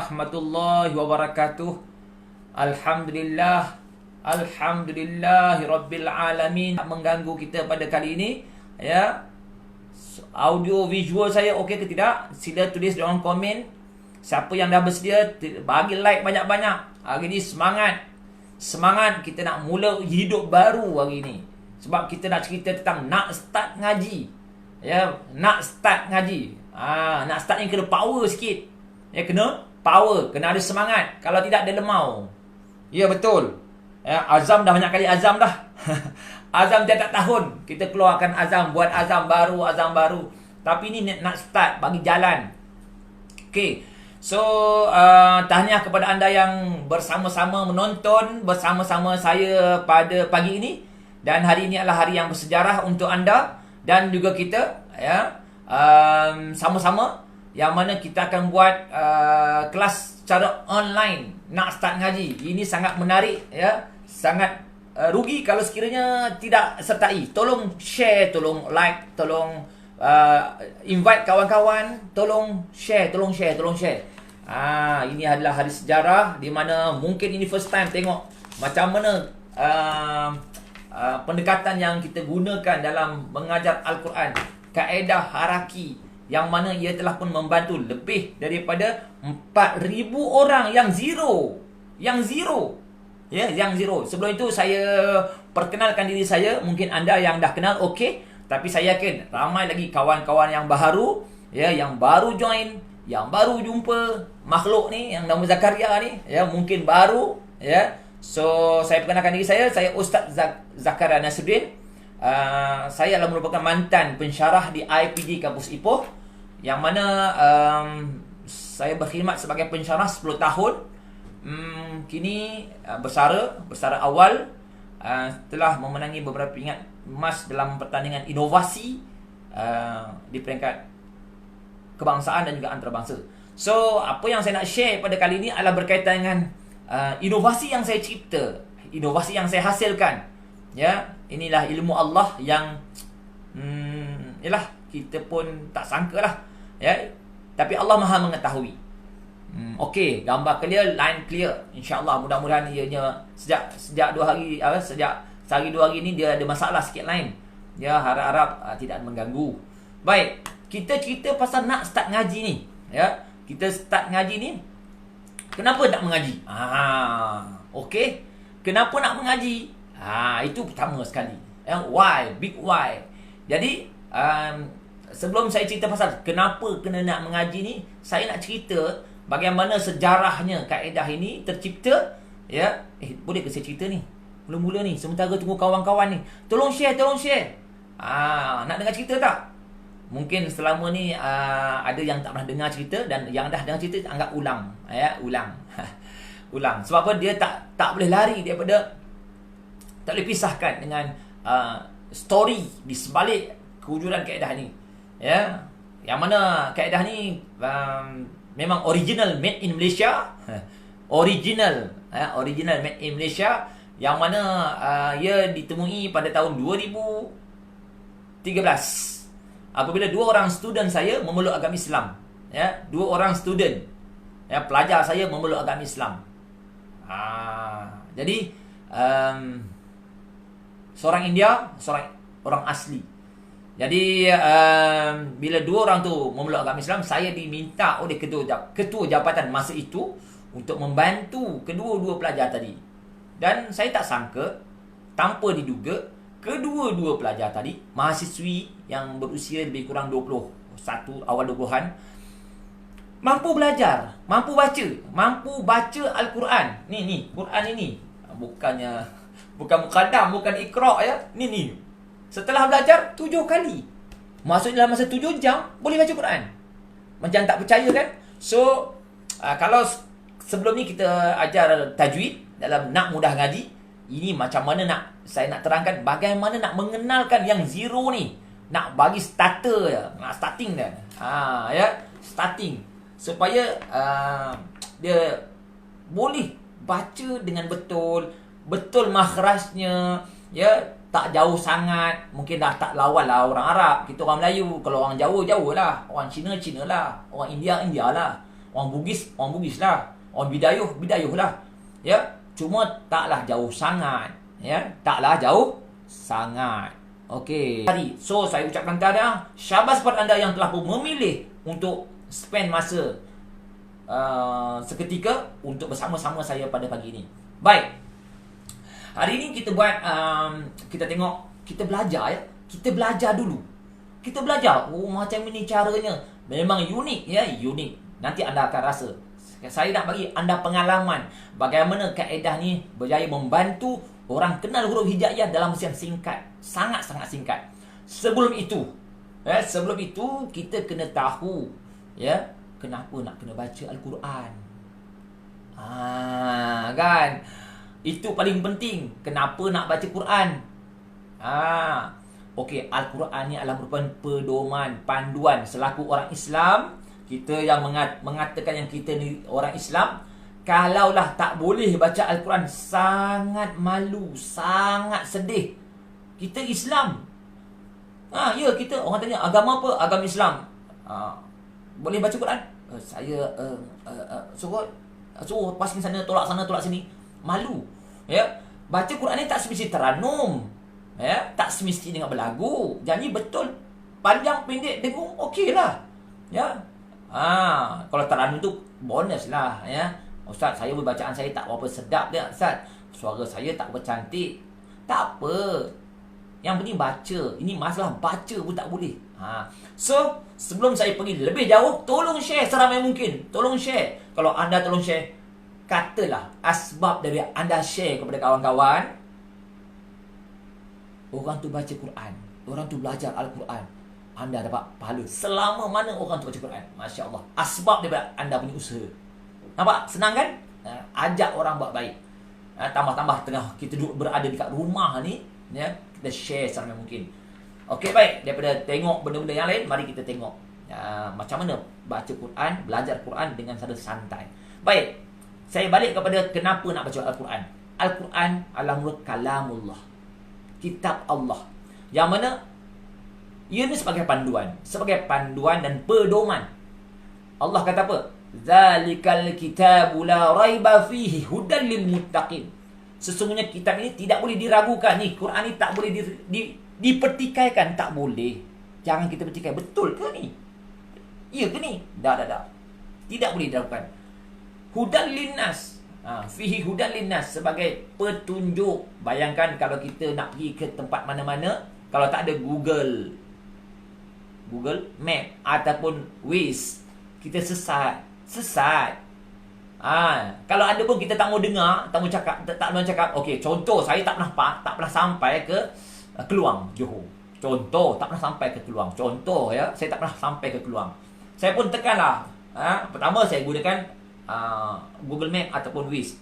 warahmatullahi wabarakatuh. Alhamdulillah. Alhamdulillahi rabbil alamin. Mengganggu kita pada kali ini, ya. Audio visual saya okey ke tidak? Sila tulis dalam komen. Siapa yang dah bersedia, bagi like banyak-banyak. Hari ni semangat. Semangat kita nak mula hidup baru hari ni. Sebab kita nak cerita tentang nak start ngaji. Ya, nak start ngaji. Nak start ni kena power sikit. Ya, kena power, kena ada semangat. Kalau tidak dia lemau. Ya, betul. Ya, azam dah banyak kali azam dah. Azam tiap tahun kita keluarkan azam, buat azam baru. Tapi ni nak start, bagi jalan. Okey. So, tahniah kepada anda yang bersama-sama menonton bersama-sama saya pada pagi ini. Dan hari ini adalah hari yang bersejarah untuk anda dan juga kita, ya. Sama-sama yang mana kita akan buat kelas secara online nak start ngaji. Ini sangat menarik, ya. Sangat rugi kalau sekiranya tidak sertai. Tolong share, tolong like, tolong invite kawan-kawan, tolong share. Ini adalah hari sejarah di mana mungkin ini first time tengok macam mana pendekatan yang kita gunakan dalam mengajar Al-Quran, kaedah haraki, yang mana ia telah pun membantu lebih daripada 4,000 orang yang zero. Ya, yang zero. Sebelum itu saya perkenalkan diri saya. Mungkin anda yang dah kenal, okey. Tapi saya yakin ramai lagi kawan-kawan yang baru, ya, yang baru join, yang baru jumpa makhluk ni, yang nama Zakaria ni, ya, mungkin baru, ya. So, saya perkenalkan diri saya Ustaz Zakaria Nasruddin. Saya adalah merupakan mantan pensyarah di IPG Kampus Ipoh, yang mana saya berkhidmat sebagai pensyarah 10 tahun. Kini bersara awal, telah memenangi beberapa pingat emas dalam pertandingan inovasi di peringkat kebangsaan dan juga antarabangsa. So, apa yang saya nak share pada kali ini adalah berkaitan dengan inovasi yang saya cipta, inovasi yang saya hasilkan. Ya, inilah ilmu Allah yang yalah, kita pun tak sangka lah, ya. Tapi Allah Maha mengetahui. Okey, gambar clear, line clear. InsyaAllah mudah-mudahan ianya sejak 2 hari, sejak sehari 2 hari ni dia ada masalah sikit line. Ya, harap-harap tidak mengganggu. Baik, kita cerita pasal nak start ngaji ni, ya. Kita start ngaji ni, kenapa nak mengaji? Okey. Kenapa nak mengaji? Itu pertama sekali. Why? Big why. Jadi, sebelum saya cerita pasal kenapa kena nak mengaji ni, saya nak cerita bagaimana sejarahnya kaedah ini tercipta, ya. Boleh ke saya cerita ni? Mula-mula ni, sementara tunggu kawan-kawan ni. Tolong share. Nak dengar cerita tak? Mungkin selama ni ada yang tak pernah dengar cerita, dan yang dah dengar cerita anggap ulang, ya, ulang. Ulang. Sebab apa? Dia tak boleh lari daripada, tak boleh pisahkan dengan story di sebalik kewujudan kaedah ni. Ya. Yang mana kaedah ni memang original made in Malaysia. Original made in Malaysia, yang mana ia ditemui pada tahun 2013. Apabila 2 orang student saya memeluk agama Islam, ya, 2 orang student, ya, pelajar saya memeluk agama Islam. Jadi seorang India, seorang orang asli. Jadi bila 2 orang tu memeluk agama Islam, saya diminta oleh ketua jabatan masa itu untuk membantu kedua-dua pelajar tadi. Dan saya tak sangka, tanpa diduga, kedua-dua pelajar tadi, mahasiswi yang berusia lebih kurang 21, awal 20-an, mampu belajar, mampu baca Al-Quran. Ni Quran ini. Bukan muqaddam, bukan Iqra', ya. Ni. Setelah belajar 7 kali. Maksudnya dalam masa 7 jam boleh baca Quran. Macam tak percaya kan? So, kalau sebelum ni kita ajar tajwid dalam nak mudah ngaji, ini macam mana saya nak terangkan bagaimana nak mengenalkan yang zero ni. Nak bagi starter, nak starting dia. Ya, starting. Supaya dia boleh baca dengan betul makhrajnya, ya, tak jauh sangat. Mungkin dah tak lawan lah orang Arab, kita orang Melayu. Kalau orang Jawa, Jawa lah. Orang Cina, Cina lah. Orang India, India lah. Orang Bugis lah. Orang Bidayuh lah. Ya, cuma taklah jauh sangat. Ya, taklah jauh sangat. Okey. So, saya ucapkan tahniah. Syabas kepada anda yang telah pun memilih untuk spend masa seketika untuk bersama-sama saya pada pagi ini. Baik. Hari ini kita buat, kita tengok, kita belajar ya. Kita belajar dulu. Kita belajar. Oh, macam ini caranya. Memang unik ya, unik. Nanti anda akan rasa. Saya nak bagi anda pengalaman bagaimana kaedah ni berjaya membantu orang kenal huruf hijaiyah dalam masa yang singkat. Sangat-sangat singkat. Sebelum itu kita kena tahu ya, kenapa nak kena baca Al-Quran. Kan? Itu paling penting. Kenapa nak baca Quran? Okey, Al-Quran ni adalah merupakan pedoman, panduan selaku orang Islam. Kita yang mengatakan yang kita ni orang Islam, kalaulah tak boleh baca Al-Quran, sangat malu, sangat sedih. Kita Islam. Ya, kita orang tanya agama apa? Agama Islam. Boleh baca Quran? Saya suruh pasang sana, tolak sini. Malu. Ya. Baca Quran ni tak semesti teranum. Ya, tak semesti dengan berlagu. Janji betul. Panjang pendek dengung okeylah. Ya. Kalau teranum tu bonus lah ya. Ustaz, saya bacaan saya tak berapa sedap dia, Ustaz. Suara saya tak berapa cantik. Tak apa. Yang penting baca. Ini masalah baca pun tak boleh. So, sebelum saya pergi lebih jauh, tolong share seramai mungkin. Tolong share. Kalau anda tolong share, katalah asbab dari anda share kepada kawan-kawan. Orang tu baca Quran. Orang tu belajar Al-Quran. Anda dapat pahala selama mana orang tu baca Quran. Masya Allah. Asbab daripada anda punya usaha. Nampak? Senang kan? Ajak orang buat baik. Tambah-tambah tengah kita duduk berada dekat rumah ni, ya, kita share seramai mungkin. Okey, baik. Daripada tengok benda-benda yang lain, mari kita tengok macam mana baca Quran, belajar Quran dengan secara santai. Baik. Saya balik kepada kenapa nak baca Al-Quran. Al-Quran adalah menurut kalamullah. Kitab Allah. Yang mana ia ni sebagai panduan dan pedoman. Allah kata apa? Zalikal kitabu la raiba fihi hudan lil muttaqin. Sesungguhnya kitab ini tidak boleh diragukan. Ni Quran ni tak boleh dipertikaikan, tak boleh. Jangan kita pertikai. Betul ke ni? Ya ke ni? Tak. Tidak boleh diragukan. Hudan linnas. Fihi hudan linnas, sebagai petunjuk. Bayangkan kalau kita nak pergi ke tempat mana-mana, kalau tak ada Google Map ataupun Waze, kita sesat. Kalau ada pun kita tak mau dengar, tak mau cakap. Okey, contoh saya tak pernah sampai ke Keluang, Johor. Contoh, tak pernah sampai ke Keluang. Contoh ya, saya tak pernah sampai ke Keluang. Saya pun tekanlah. Pertama saya gunakan Google Map ataupun Waze.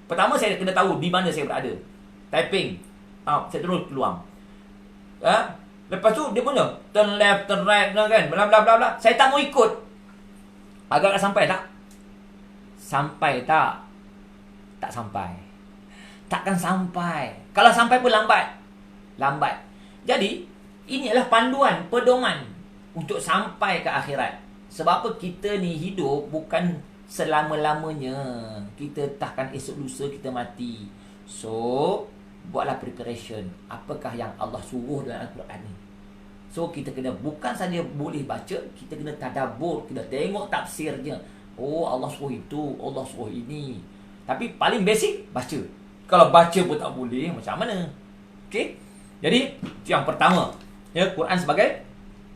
Pertama saya kena tahu di mana saya berada. Typing. Saya terus Keluang. Lepas tu dia punya turn left, turn right kan, bla bla bla bla. Saya tak mau ikut. Agak sampai tak? Sampai tak? Tak sampai. Takkan sampai. Kalau sampai pun lambat. Jadi ini adalah panduan, pedoman untuk sampai ke akhirat. Sebab apa? Kita ni hidup bukan selama-lamanya. Kita takkan esok lusa kita mati. So, buatlah preparation. Apakah yang Allah suruh dalam Al-Quran ni? So, kita kena bukan saja boleh baca, kita kena tadabbur, kita tengok tafsirnya. Oh, Allah suruh itu, Allah suruh ini. Tapi paling basic, baca. Kalau baca pun tak boleh, macam mana? Okey? Jadi, itu yang pertama. Ya, Quran sebagai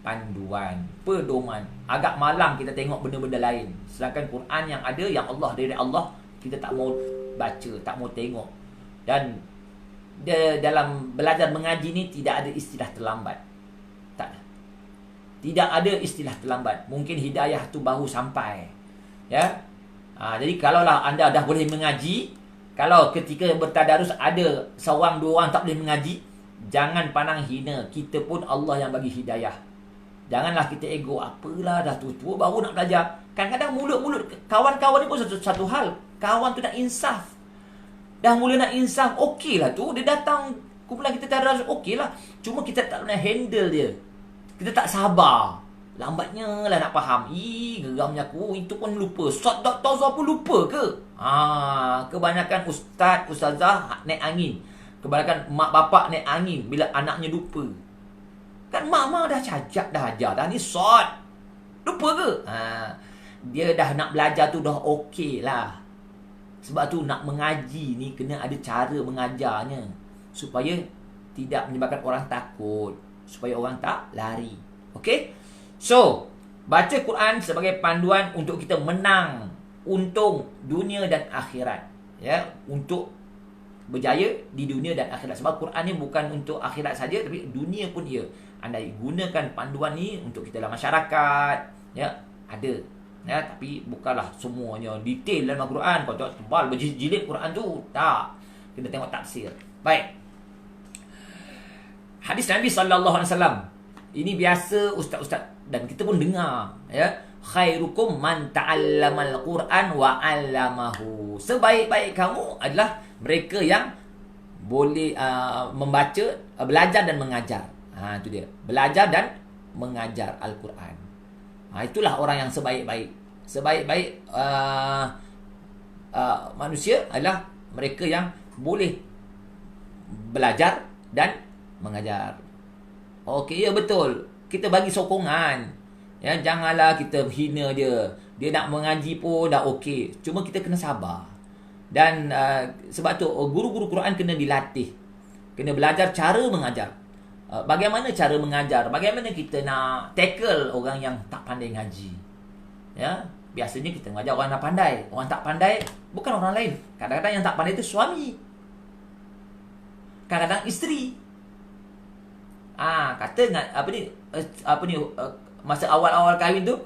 panduan, pedoman. Agak malang kita tengok benda-benda lain. Sedangkan Quran yang ada, yang Allah, dari Allah, kita tak mau baca, tak mau tengok. Dan dalam belajar mengaji ni tidak ada istilah terlambat. Tak. Tidak ada istilah terlambat. Mungkin hidayah tu baru sampai. Ya. Jadi kalaulah anda dah boleh mengaji, kalau ketika bertadarus ada seorang dua orang tak boleh mengaji, jangan pandang hina. Kita pun Allah yang bagi hidayah. Janganlah kita ego, apalah dah tua-tua baru nak belajar. Kadang-kadang mulut-mulut kawan-kawan ni pun satu hal. Kawan tu nak insaf. Dah mula nak insaf, okeylah tu. Dia datang kumpulan kita tadarus, okeylah. Cuma kita tak pernah handle dia. Kita tak sabar. lambatnya lah nak faham. Geramnya aku, itu pun lupa. Ustaz tak tahu apa lupa ke? Kebanyakan ustaz, ustazah naik angin. Kebanyakan mak bapak naik angin bila anaknya lupa. Kan mak dah cacat dah ajar dah ni Ustaz. Lupa ke? Dia dah nak belajar tu dah okey lah. Sebab tu nak mengaji ni kena ada cara mengajarnya. Supaya tidak menyebabkan orang takut. Supaya orang tak lari. Okey? So, baca Quran sebagai panduan untuk kita menang, untung dunia dan akhirat. Ya, untuk berjaya di dunia dan akhirat. Sebab Quran ni bukan untuk akhirat saja, tapi dunia pun ia. Anda gunakan panduan ni untuk kita dalam masyarakat, ya, ada. Ya, tapi bukanlah semuanya detail dalam Quran. Kau tengok tebal berjilid Quran tu, tak. Kita tengok tafsir. Baik. Hadis Nabi sallallahu alaihi wasallam. Ini biasa ustaz-ustaz dan kita pun dengar, ya. Khairukum man ta'allamal Quran wa 'allamahu. Sebaik-baik kamu adalah mereka yang boleh membaca, belajar dan mengajar. Itu dia. Belajar dan mengajar Al-Quran. Itulah orang yang sebaik-baik. Sebaik-baik manusia adalah mereka yang boleh belajar dan mengajar. Okey, ya betul. Kita bagi sokongan. Ya, janganlah kita hina dia. Dia nak mengaji pun dah okey. Cuma kita kena sabar. Dan sebab tu guru-guru Quran kena dilatih. Kena belajar cara mengajar. Bagaimana cara mengajar? Bagaimana kita nak tackle orang yang tak pandai ngaji? Ya, biasanya kita mengajar orang yang pandai. Orang tak pandai bukan orang lain. Kadang-kadang yang tak pandai itu suami. Kadang-kadang isteri. Kata masa awal-awal kahwin tu,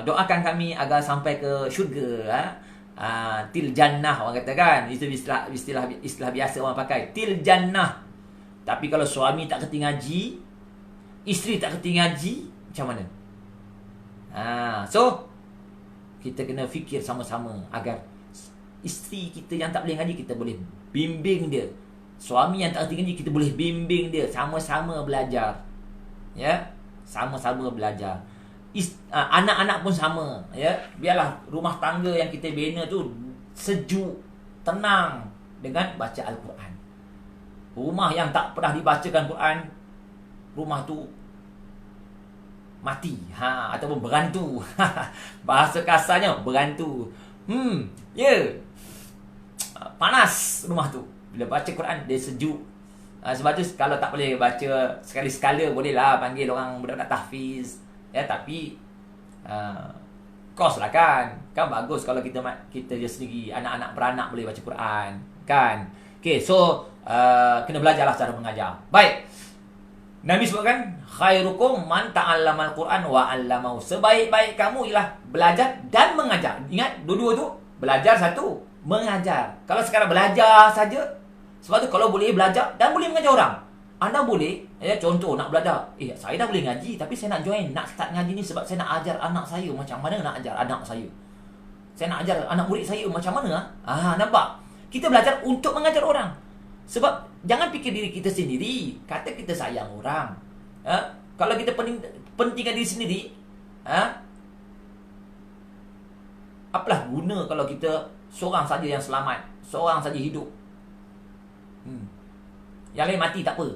doakan kami agar sampai ke syurga, til jannah orang kata kan. Itu istilah biasa orang pakai, til jannah. Tapi kalau suami tak kerti ngaji, isteri tak kerti ngaji, macam mana? So kita kena fikir sama-sama agar isteri kita yang tak boleh ngaji, kita boleh bimbing dia. Suami yang tak kerti ngaji, kita boleh bimbing dia. Sama-sama belajar. Ya, sama-sama belajar. Anak-anak pun sama. Ya, biarlah rumah tangga yang kita bina tu sejuk, tenang dengan baca Al-Quran. Rumah yang tak pernah dibacakan Quran, rumah tu mati. Ataupun berantu. Bahasa kasarnya berantu. Panas rumah tu. Bila baca Quran, dia sejuk. Sebab tu kalau tak boleh baca sekali-sekala, bolehlah panggil orang budak-budak tahfiz. Ya, tapi kos lah kan. Kan bagus kalau kita je sendiri, anak-anak beranak boleh baca Quran. Kan? Okay, so kena belajarlah cara mengajar. Baik. Nabi sebutkan, khairukum man ta'allamal Quran wa 'allamahu. Sebaik-baik kamu ialah belajar dan mengajar. Ingat, dua-dua tu. Belajar satu, mengajar. Kalau sekarang belajar saja, sebab tu kalau boleh belajar dan boleh mengajar orang. Anda boleh, contoh nak belajar. Saya dah boleh ngaji, tapi saya nak join, nak start ngaji ni sebab saya nak ajar anak saya. Macam mana nak ajar anak saya? Saya nak ajar anak murid saya macam mana? Nampak? Kita belajar untuk mengajar orang. Sebab jangan fikir diri kita sendiri. Kata kita sayang orang. Kalau kita pentingkan diri sendiri, apalah guna kalau kita seorang saja yang selamat, seorang saja hidup. Yang lain mati tak apa.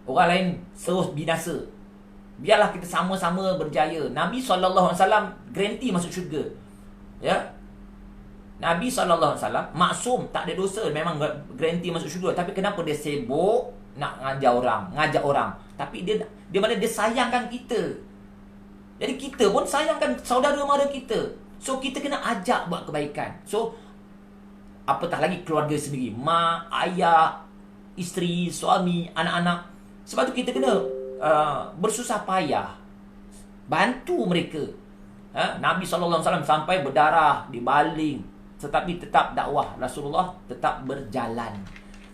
Orang lain terus binasa. Biarlah kita sama-sama berjaya. Nabi SAW garanti masuk syurga. Ya. Nabi SAW maksum, tak ada dosa, memang garanti masuk syurga. Tapi kenapa dia sibuk nak ngajak orang. Tapi dia mana dia sayangkan kita. Jadi kita pun sayangkan saudara mara kita. So kita kena ajak buat kebaikan. So apatah lagi keluarga sendiri, mak, ayah, isteri, suami, anak-anak. Sebab tu kita kena bersusah payah bantu mereka. Nabi SAW sampai berdarah, dibaling, tetapi tetap dakwah Rasulullah tetap berjalan.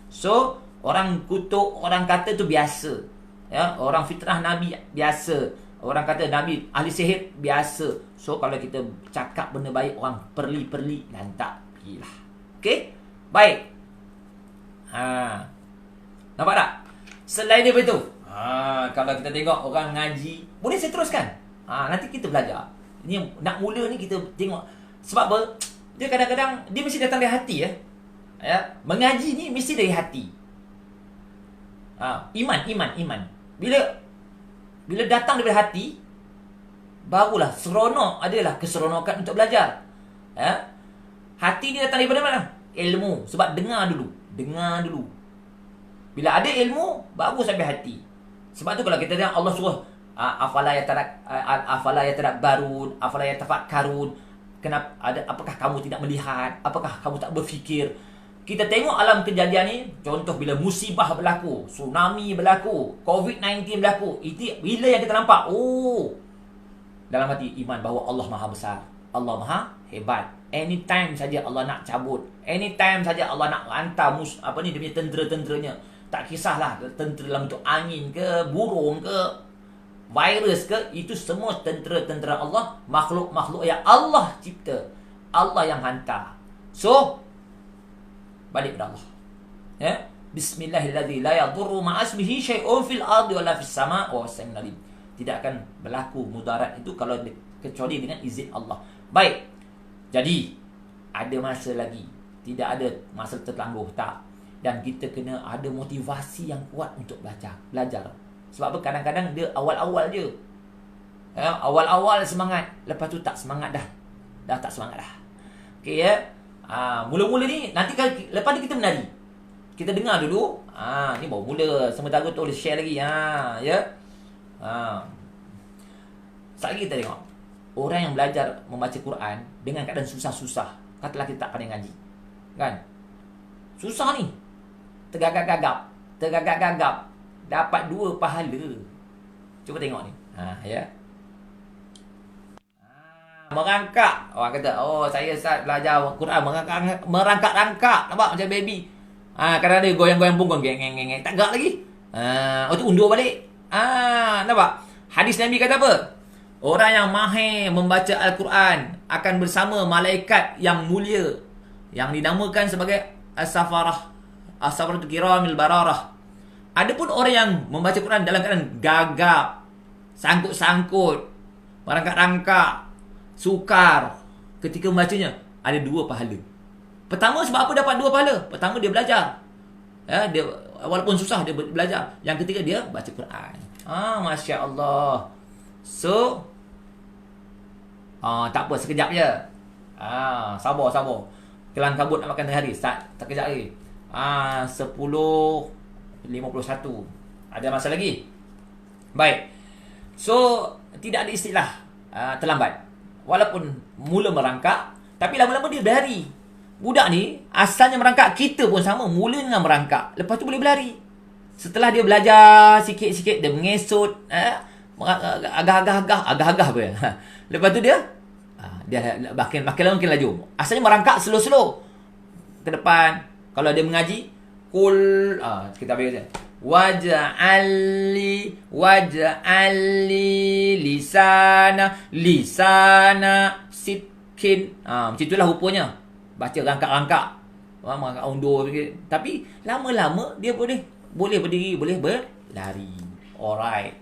So orang kutuk, orang kata tu biasa. Orang fitnah Nabi biasa. Orang kata Nabi ahli sihir biasa. So kalau kita cakap benda baik, orang perli-perli dan tak pergilah. Okey? Baik. Nampak tak? Selain daripada itu, kalau kita tengok orang ngaji, boleh saya teruskan? Nanti kita belajar. Ni nak mula ni kita tengok. Sebab apa? Dia kadang-kadang dia mesti datang dari hati ya. Mengaji ni mesti dari hati. Iman. Bila datang daripada hati, barulah seronok adalah keseronokan untuk belajar. Hati dia datang daripada mana? Ilmu. Sebab dengar dulu. Bila ada ilmu, baru sampai hati. Sebab tu kalau kita tengok Allah suruh afala yatadabbarun, afala yatafakkarun. Apakah kamu tidak melihat? Apakah kamu tak berfikir? Kita tengok alam kejadian ni, contoh bila musibah berlaku, tsunami berlaku, COVID-19 berlaku, itu bila yang kita nampak, dalam hati iman bahawa Allah Maha Besar, Allah Maha Hebat. Anytime saja Allah nak cabut, anytime saja Allah nak hantar dia punya tentera-tenteranya. Tak kisahlah tentera dalam bentuk angin ke, burung ke, virus ke, itu semua tentera-tentera Allah, makhluk-makhluk yang Allah cipta, Allah yang hantar. So balik kepada Allah. Bismillahirrahmanirrahim. La yadurru ma'asmihi syai'un fil ardi wala fis sama' wa huwas alim. Tidak akan berlaku mudarat itu kalau kecuali dengan izin Allah. Baik. Jadi ada masa lagi. Tidak ada masa tertangguh, tak. Dan kita kena ada motivasi yang kuat untuk belajar. Sebab apa? Kadang-kadang dia awal-awal je. Awal-awal semangat, lepas tu tak semangat dah. Dah tak semangat dah. Okey ya. Mula-mula ni nanti lepas ni kita menari. Kita dengar dulu. Ni baru mula. Sementara tu boleh share lagi. Ya. Sekali lagi kita tengok. Orang yang belajar membaca Quran dengan keadaan susah-susah. Katalah kita tak pandai ngaji. Kan? Susah ni. Tergagap-gagap. Dapat 2 pahala. Cuba tengok ni. Ya. Merangkak. Orang kata, saya Ustaz belajar Quran merangkak-rangkak. Nampak macam baby. Kadang ada goyang-goyang punggung. Geng. Tak gerak lagi. Tu undur balik. Nampak? Hadis Nabi kata apa? Orang yang mahir membaca Al-Quran akan bersama malaikat yang mulia, yang dinamakan sebagai As-Safaratu Kiramil Bararah. Adapun orang yang membaca Quran dalam keadaan gagap, sangkut-sangkut, merangkak-rangkak, sukar ketika membacanya, ada 2 pahala. Pertama, sebab apa dapat 2 pahala? Pertama, dia belajar. Dia walaupun susah dia belajar. Yang ketiga, dia baca Quran. Masya Allah. So tak apa, sekejap je. Sabar. Kelang kabut nak makan tengah hari. Start, tak kejap lagi. 10:51. Ada masa lagi. Baik. So tidak ada istilah terlambat. Walaupun mula merangkak, tapi lama-lama dia berlari. Budak ni asalnya merangkak, kita pun sama, mula dengan merangkak, lepas tu boleh berlari. Setelah dia belajar sikit-sikit, dia mengesut, agak-agak apa ya. Lepas tu dia makin lama makin laju. Asalnya merangkak slow-slow ke depan. Kalau dia mengaji, kita bagi saja. Waj'alli lisana sidkin. Macam itulah rupanya. Baca rangkak-rangkak. Merangkak undur sikit. Tapi lama-lama dia boleh berdiri, boleh berlari. Alright.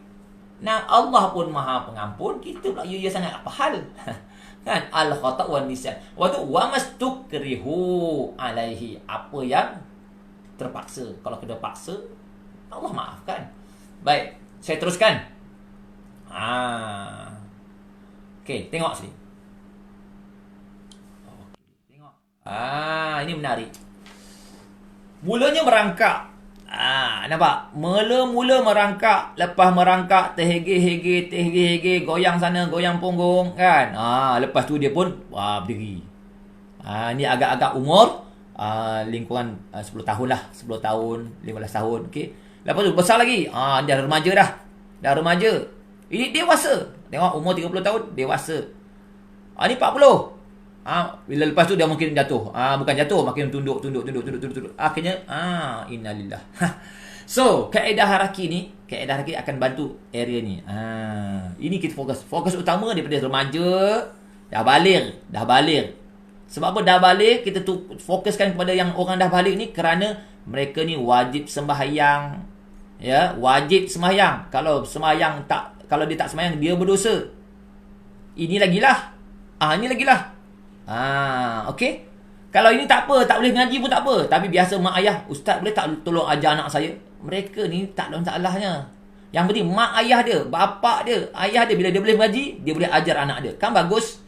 Nah, Allah pun Maha Pengampun, kita pula ya sangat apa hal? Kan? Al-khata' wan nisyan. Waktu wa mastukrihu alaihi, apa yang terpaksa. Kalau kita paksa, Allah maafkan. Baik, saya teruskan. Okey, tengok sini. Tengok. Ini menarik. Mulanya merangkak. Nampak? Mula-mula merangkak, lepas merangkak terhege-hege, goyang sana, goyang punggung, kan? Lepas tu dia pun berdiri. Ni agak-agak umur lingkungan 10 tahun lah, 10 tahun, 15 tahun, okey. Lepas tu besar lagi. Dia remaja dah. Dah remaja. Ini dewasa. Tengok umur 30 tahun, dewasa. Ni 40. Bila lepas tu dia mungkin jatuh. Bukan jatuh, makin tunduk. Akhirnya innalillah. So, kaedah haraki akan bantu area ni. Ini kita fokus utama daripada remaja dah baligh. Sebab apa dah baligh, kita tu fokuskan kepada yang orang dah baligh ni kerana mereka ni wajib sembahyang. Ya, wajib sembahyang. Kalau dia tak sembahyang, dia berdosa. Ini lagilah. Ini lagilah. Okey. Kalau ini tak apa, tak boleh ngaji pun tak apa. Tapi biasa mak ayah, ustaz boleh tak tolong ajar anak saya? Mereka ni tak ada masalahnya. Yang penting mak ayah dia, bapak dia, ayah dia, bila dia boleh mengaji, dia boleh ajar anak dia. Kan bagus?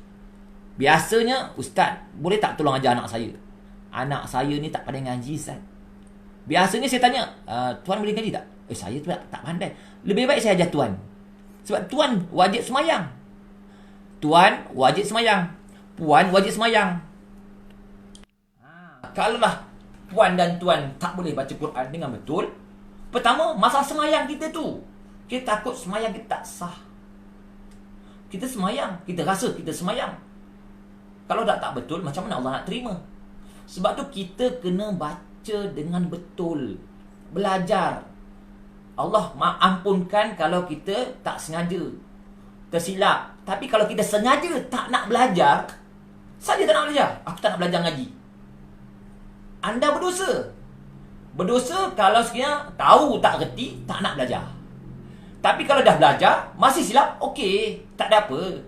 Biasanya, ustaz, boleh tak tolong ajar anak saya? Anak saya ni tak pandai ngaji, ustaz. Biasanya saya tanya, tuan boleh ngaji tak? Saya tu tak pandai. Lebih baik saya ajar tuan. Sebab tuan wajib semayang. Tuan wajib semayang. Puan wajib semayang. Kalaulah puan dan tuan tak boleh baca Quran dengan betul, pertama, masalah semayang kita tu. Kita takut semayang kita tak sah. Kita semayang, kita rasa kita semayang. Kalau tak betul, macam mana Allah nak terima? Sebab tu kita kena baca dengan betul. Belajar. Allah ampunkan kalau kita tak sengaja, tersilap. Tapi kalau kita sengaja tak nak belajar, saja tak nak belajar, aku tak nak belajar ngaji, anda berdosa. Berdosa kalau sekiranya tahu tak reti, tak nak belajar. Tapi kalau dah belajar, masih silap, okey, tak ada apa.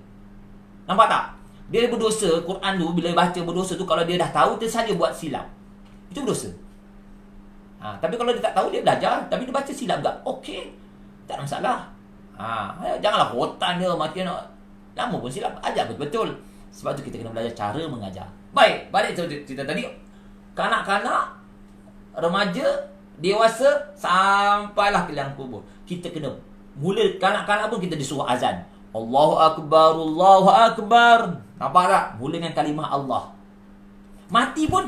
Nampak tak? Dia berdosa, Quran tu bila baca berdosa tu, kalau dia dah tahu, dia saja buat silap. Itu berdosa. Tapi kalau dia tak tahu, dia belajar, tapi dia baca silap juga, okey, tak ada masalah. Janganlah rotan dia, mati nak lama pun silap, ajar betul-betul. Sebab tu kita kena belajar cara mengajar. Baik, balik cerita tadi. Kanak-kanak, remaja, dewasa, sampailah ke liang kubur. Kita kena mula kanak-kanak pun kita disuruh azan. Allahu Akbar, Allahu Akbar. Nampak tak? Mula dengan kalimah Allah. Mati pun,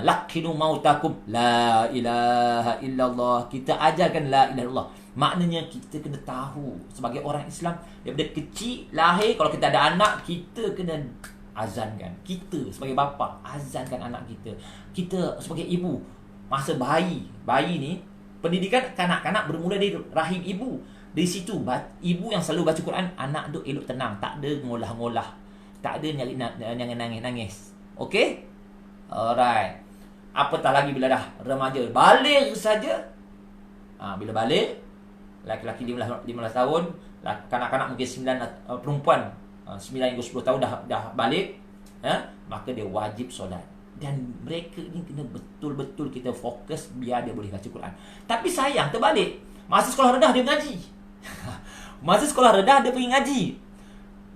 lakinu mautakum, la ilaha illallah. Kita ajarkan la ilaha illallah. Maknanya kita kena tahu sebagai orang Islam, daripada kecil lahir, kalau kita ada anak, kita kena azankan. Kita sebagai bapa azankan anak kita. Kita sebagai ibu, masa bayi ni, pendidikan kanak-kanak bermula dari rahim ibu. Dari situ ibu yang selalu baca Quran, anak tu elok tenang, tak ada ngolah-ngolah, tak ada nyari nangis. Okey? Alright. Apatah lagi bila dah remaja, balik saja. Bila balik, laki-laki 15 tahun, kanak-kanak mungkin 9, perempuan 9 hingga 10 tahun dah balik, maka dia wajib solat. Dan mereka ni kena betul-betul kita fokus biar dia boleh baca Quran. Tapi sayang, terbalik. Masa sekolah rendah dia mengaji. Masa sekolah rendah dia pergi ngaji.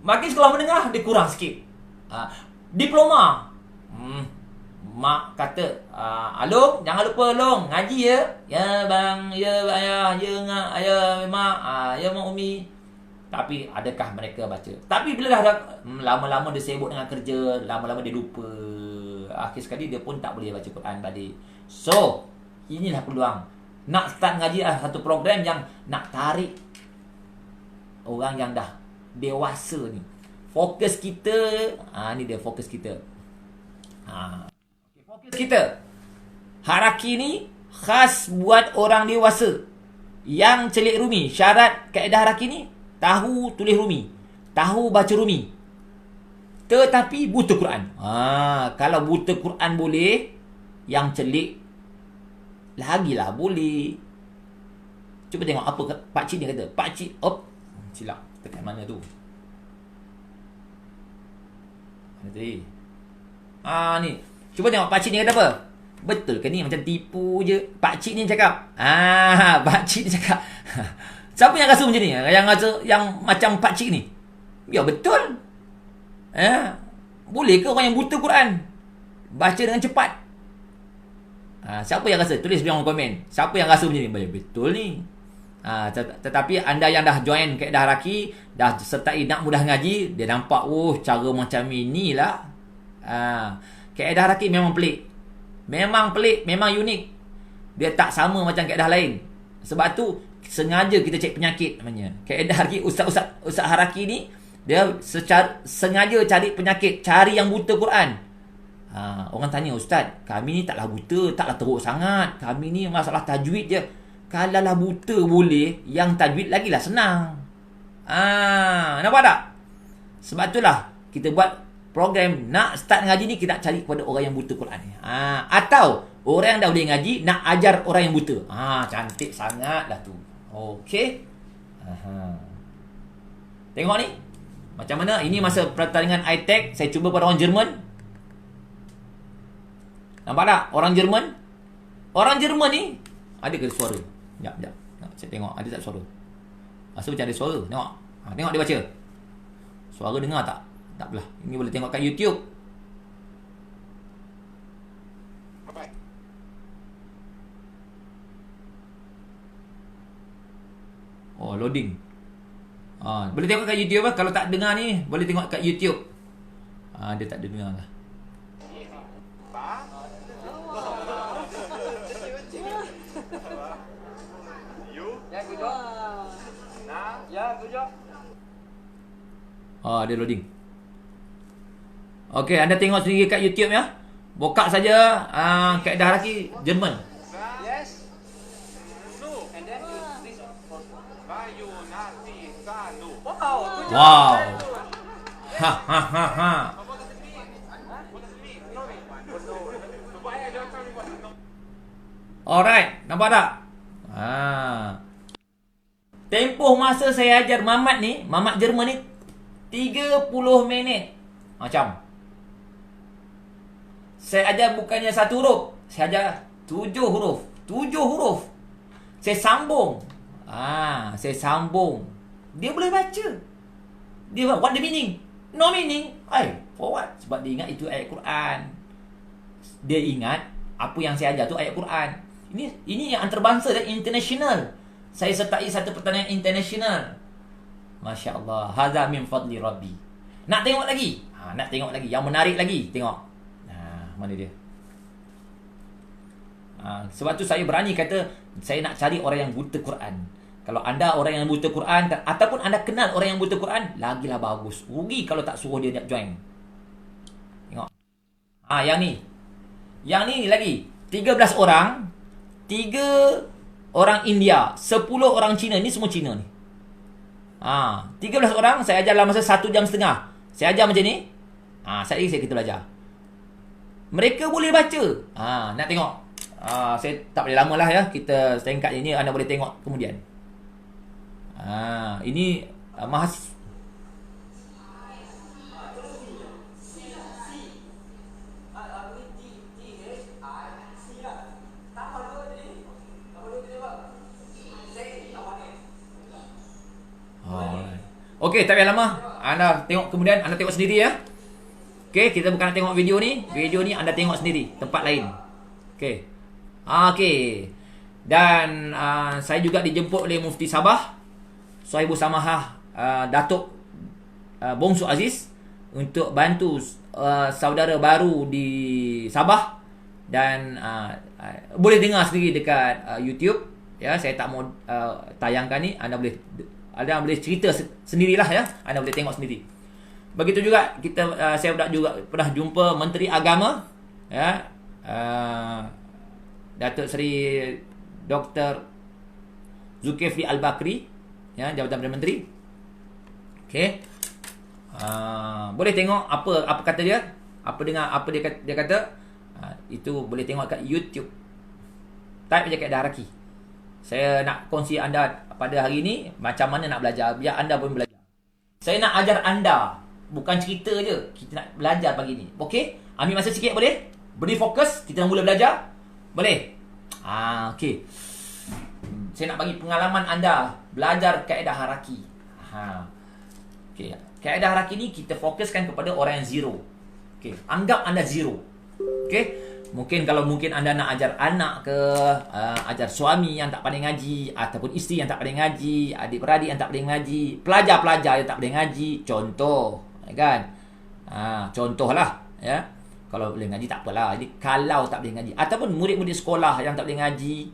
Makin sekolah menengah dia kurang sikit. Diploma, mak kata, Along, jangan lupa Along, ngaji ya. Ya bang, ya ayah, ya mak, ya mak umi. Tapi adakah mereka baca? Tapi bila dah lama-lama dia sibuk dengan kerja, lama-lama dia lupa. Akhir sekali dia pun tak boleh baca Quran balik. So, inilah peluang. Nak start ngaji satu program yang nak tarik orang yang dah dewasa ni. Fokus kita, ni dia fokus kita. Fokus kita. Haraki ni khas buat orang dewasa yang celik rumi. Syarat kaedah haraki ni, tahu tulis rumi, tahu baca rumi, tetapi buta Quran. Kalau buta Quran boleh, yang celik lagilah boleh. Cuba tengok apa pakcik ni kata. Pakcik, silap. Tekan mana tu? Mana tadi? Ni. Cuba tengok pakcik ni kata apa? Betul ke ni? Macam tipu je. Pakcik ni cakap. Pakcik ni cakap. Siapa yang rasa macam ni? Yang rasa yang macam pakcik ni? Ya betul. Boleh ke orang yang buta Quran baca dengan cepat? Siapa yang rasa? Tulis di kolom komen. Siapa yang rasa macam ni? Betul ni. Tetapi anda yang dah join kaedah haraki, dah sertai nak mudah ngaji, dia nampak, cara macam inilah. Kaedah haraki memang pelik. Memang pelik, memang unik. Dia tak sama macam kaedah lain. Sebab tu sengaja kita cek penyakit namanya. Kaedah haraki, ustaz haraki ni, dia sengaja cari penyakit, cari yang buta Quran. Orang tanya, ustaz, kami ni taklah buta, taklah teruk sangat. Kami ni masalah tajwid je. Kalaulah buta boleh, yang tajwid lagilah senang. Nampak tak? Sebab itulah kita buat program nak start ngaji ni, kita nak cari kepada orang yang buta Quran ni. Atau orang yang dah boleh ngaji nak ajar orang yang buta. Cantik sangat lah tu. Okey. Tengok ni. Macam mana? Ini masa pertandingan ITEC, saya cuba pada orang Jerman. Nampak tak? Orang Jerman. Orang Jerman ni ada ke suara? Sekejap. Saya tengok ada tak suara. Rasa macam ada suara. Tengok. Tengok dia baca. Suara dengar tak? Tak apalah. Ini boleh tengok kat YouTube. Oh, loading. Boleh tengok kat YouTube lah. Kalau tak dengar ni, boleh tengok kat YouTube. Dia tak dengar lah. Dia loading. Okey, anda tengok sendiri kat YouTube ya. Buka saja kaedah haraki Jerman. Yes. No. And then you this for Bayu Nasi Sanu. Wow. Ha. Alright, nampak tak? Tempoh masa saya ajar Mamat Jerman ni 30 minit. Macam saya ajar bukannya 1 huruf, saya ajar 7 huruf. 7 huruf. Saya sambung. Saya sambung. Dia boleh baca. Dia what the meaning? No meaning. For what? Sebab dia ingat itu ayat Quran. Dia ingat apa yang saya ajar tu ayat Quran. Ini yang antarabangsa dan international. Saya sertai satu pertandingan international. Masya Allah. Hadza min fadli Rabbi. Nak tengok lagi? Nak tengok lagi. Yang menarik lagi. Tengok. Mana dia? Sebab tu saya berani kata, saya nak cari orang yang buta Quran. Kalau anda orang yang buta Quran, ataupun anda kenal orang yang buta Quran, lagilah bagus. Rugi kalau tak suruh dia nak join. Tengok. Yang ni. Yang ni lagi. 13 orang. 3 orang India. 10 orang Cina. Ni semua Cina ni. 13 orang saya ajar dalam masa 1 jam setengah. Saya ajar macam ni. Saya kita belajar. Mereka boleh baca. Nak tengok. Saya tak boleh lama lah ya. Kita singkat ini, anda boleh tengok kemudian. Ini mahasiswa. Okey, tak payah lama. Anda tengok kemudian, anda tengok sendiri ya. Okey, kita bukan nak tengok video ni. Video ni anda tengok sendiri, tempat lain. Okey. Okey. Dan saya juga dijemput oleh Mufti Sabah, Sahibul Samahah Datuk Bongsu Aziz, untuk bantu saudara baru di Sabah. Dan boleh dengar sendiri dekat YouTube ya. Saya tak mau tayangkan ni. Anda boleh cerita sendirilah ya. Anda boleh tengok sendiri. Begitu juga saya juga pernah jumpa Menteri Agama ya, Datuk Seri Dr. Zulkifli Al-Bakri ya, Jabatan Perdana Menteri. Okey. Boleh tengok apa kata dia, apa dia kata. Itu boleh tengok kat YouTube. Type je kaedah haraki. Saya nak kongsi anda pada hari ini macam mana nak belajar, biar anda pun belajar. Saya nak ajar anda, bukan cerita je. Kita nak belajar pagi ni. Okey? Ambil masa sikit boleh? Beri fokus, kita nak mula belajar. Boleh? Okey. Saya nak bagi pengalaman anda belajar kaedah haraki. Okey. Kaedah haraki ni kita fokuskan kepada orang yang zero. Okey. Anggap anda zero. Okey. Mungkin anda nak ajar anak ke, ajar suami yang tak pandai ngaji, ataupun isteri yang tak pandai ngaji, adik-beradik yang tak pandai ngaji, pelajar-pelajar yang tak pandai ngaji, contoh, kan? Contohlah, ya. Kalau boleh ngaji tak apalah. Jadi kalau tak boleh ngaji, ataupun murid-murid sekolah yang tak boleh ngaji,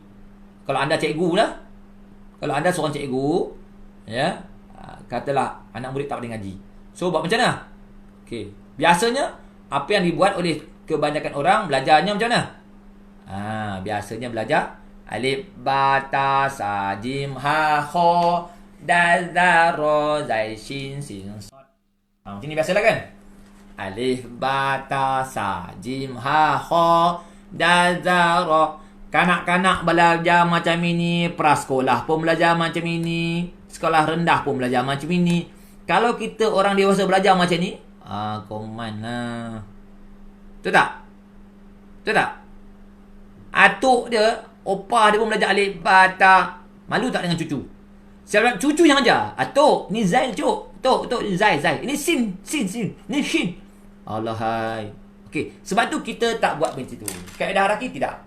kalau anda cikgu lah, kalau anda seorang cikgu, ya, katalah anak murid tak boleh ngaji. So buat macam mana? Okey. Biasanya apa yang dibuat oleh kebanyakan orang belajarnya macam mana? Biasanya belajar alif ba ta sa jim ha kha dal za ro zai shin sin sod. Macam ni biasalah kan? Alif ba ta sa jim ha kha dal za ro. Kanak-kanak belajar macam ini, prasekolah pun belajar macam ini, sekolah rendah pun belajar macam ini. Kalau kita orang dewasa belajar macam ni, command lah. Betul tak? Betul tak? Atuk dia, opa dia pun belajar alif, ba, ta. Malu tak dengan cucu? Sebab cucu yang ajar. Atuk, ni Zail, cuk. Tok, ni Zail. Ini sin. Ni shin. Allahai. Okey, sebab tu kita tak buat macam tu. Kaedah haraki tidak.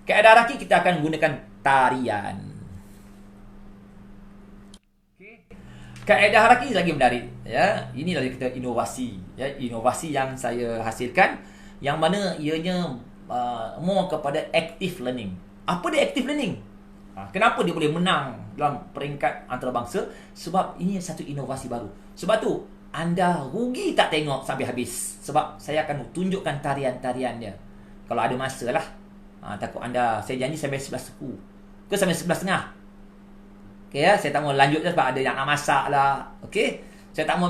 Kaedah haraki kita akan gunakan tarian. Kaedah haraki lagi menarik, ya. Ini lagi kita inovasi, ya, inovasi yang saya hasilkan yang mana ianya more kepada active learning. Apa dia active learning? Kenapa dia boleh menang dalam peringkat antarabangsa? Sebab ini satu inovasi baru. Sebab tu anda rugi tak tengok sampai habis. Sebab saya akan tunjukkan tarian-tarian dia. Kalau ada masa lah. Takut anda, saya janji sampai 11 suku ke sampai 11.30. Okay, ya, saya tak mau lanjut sebab ada yang nak masak lah. Okay, saya tak mau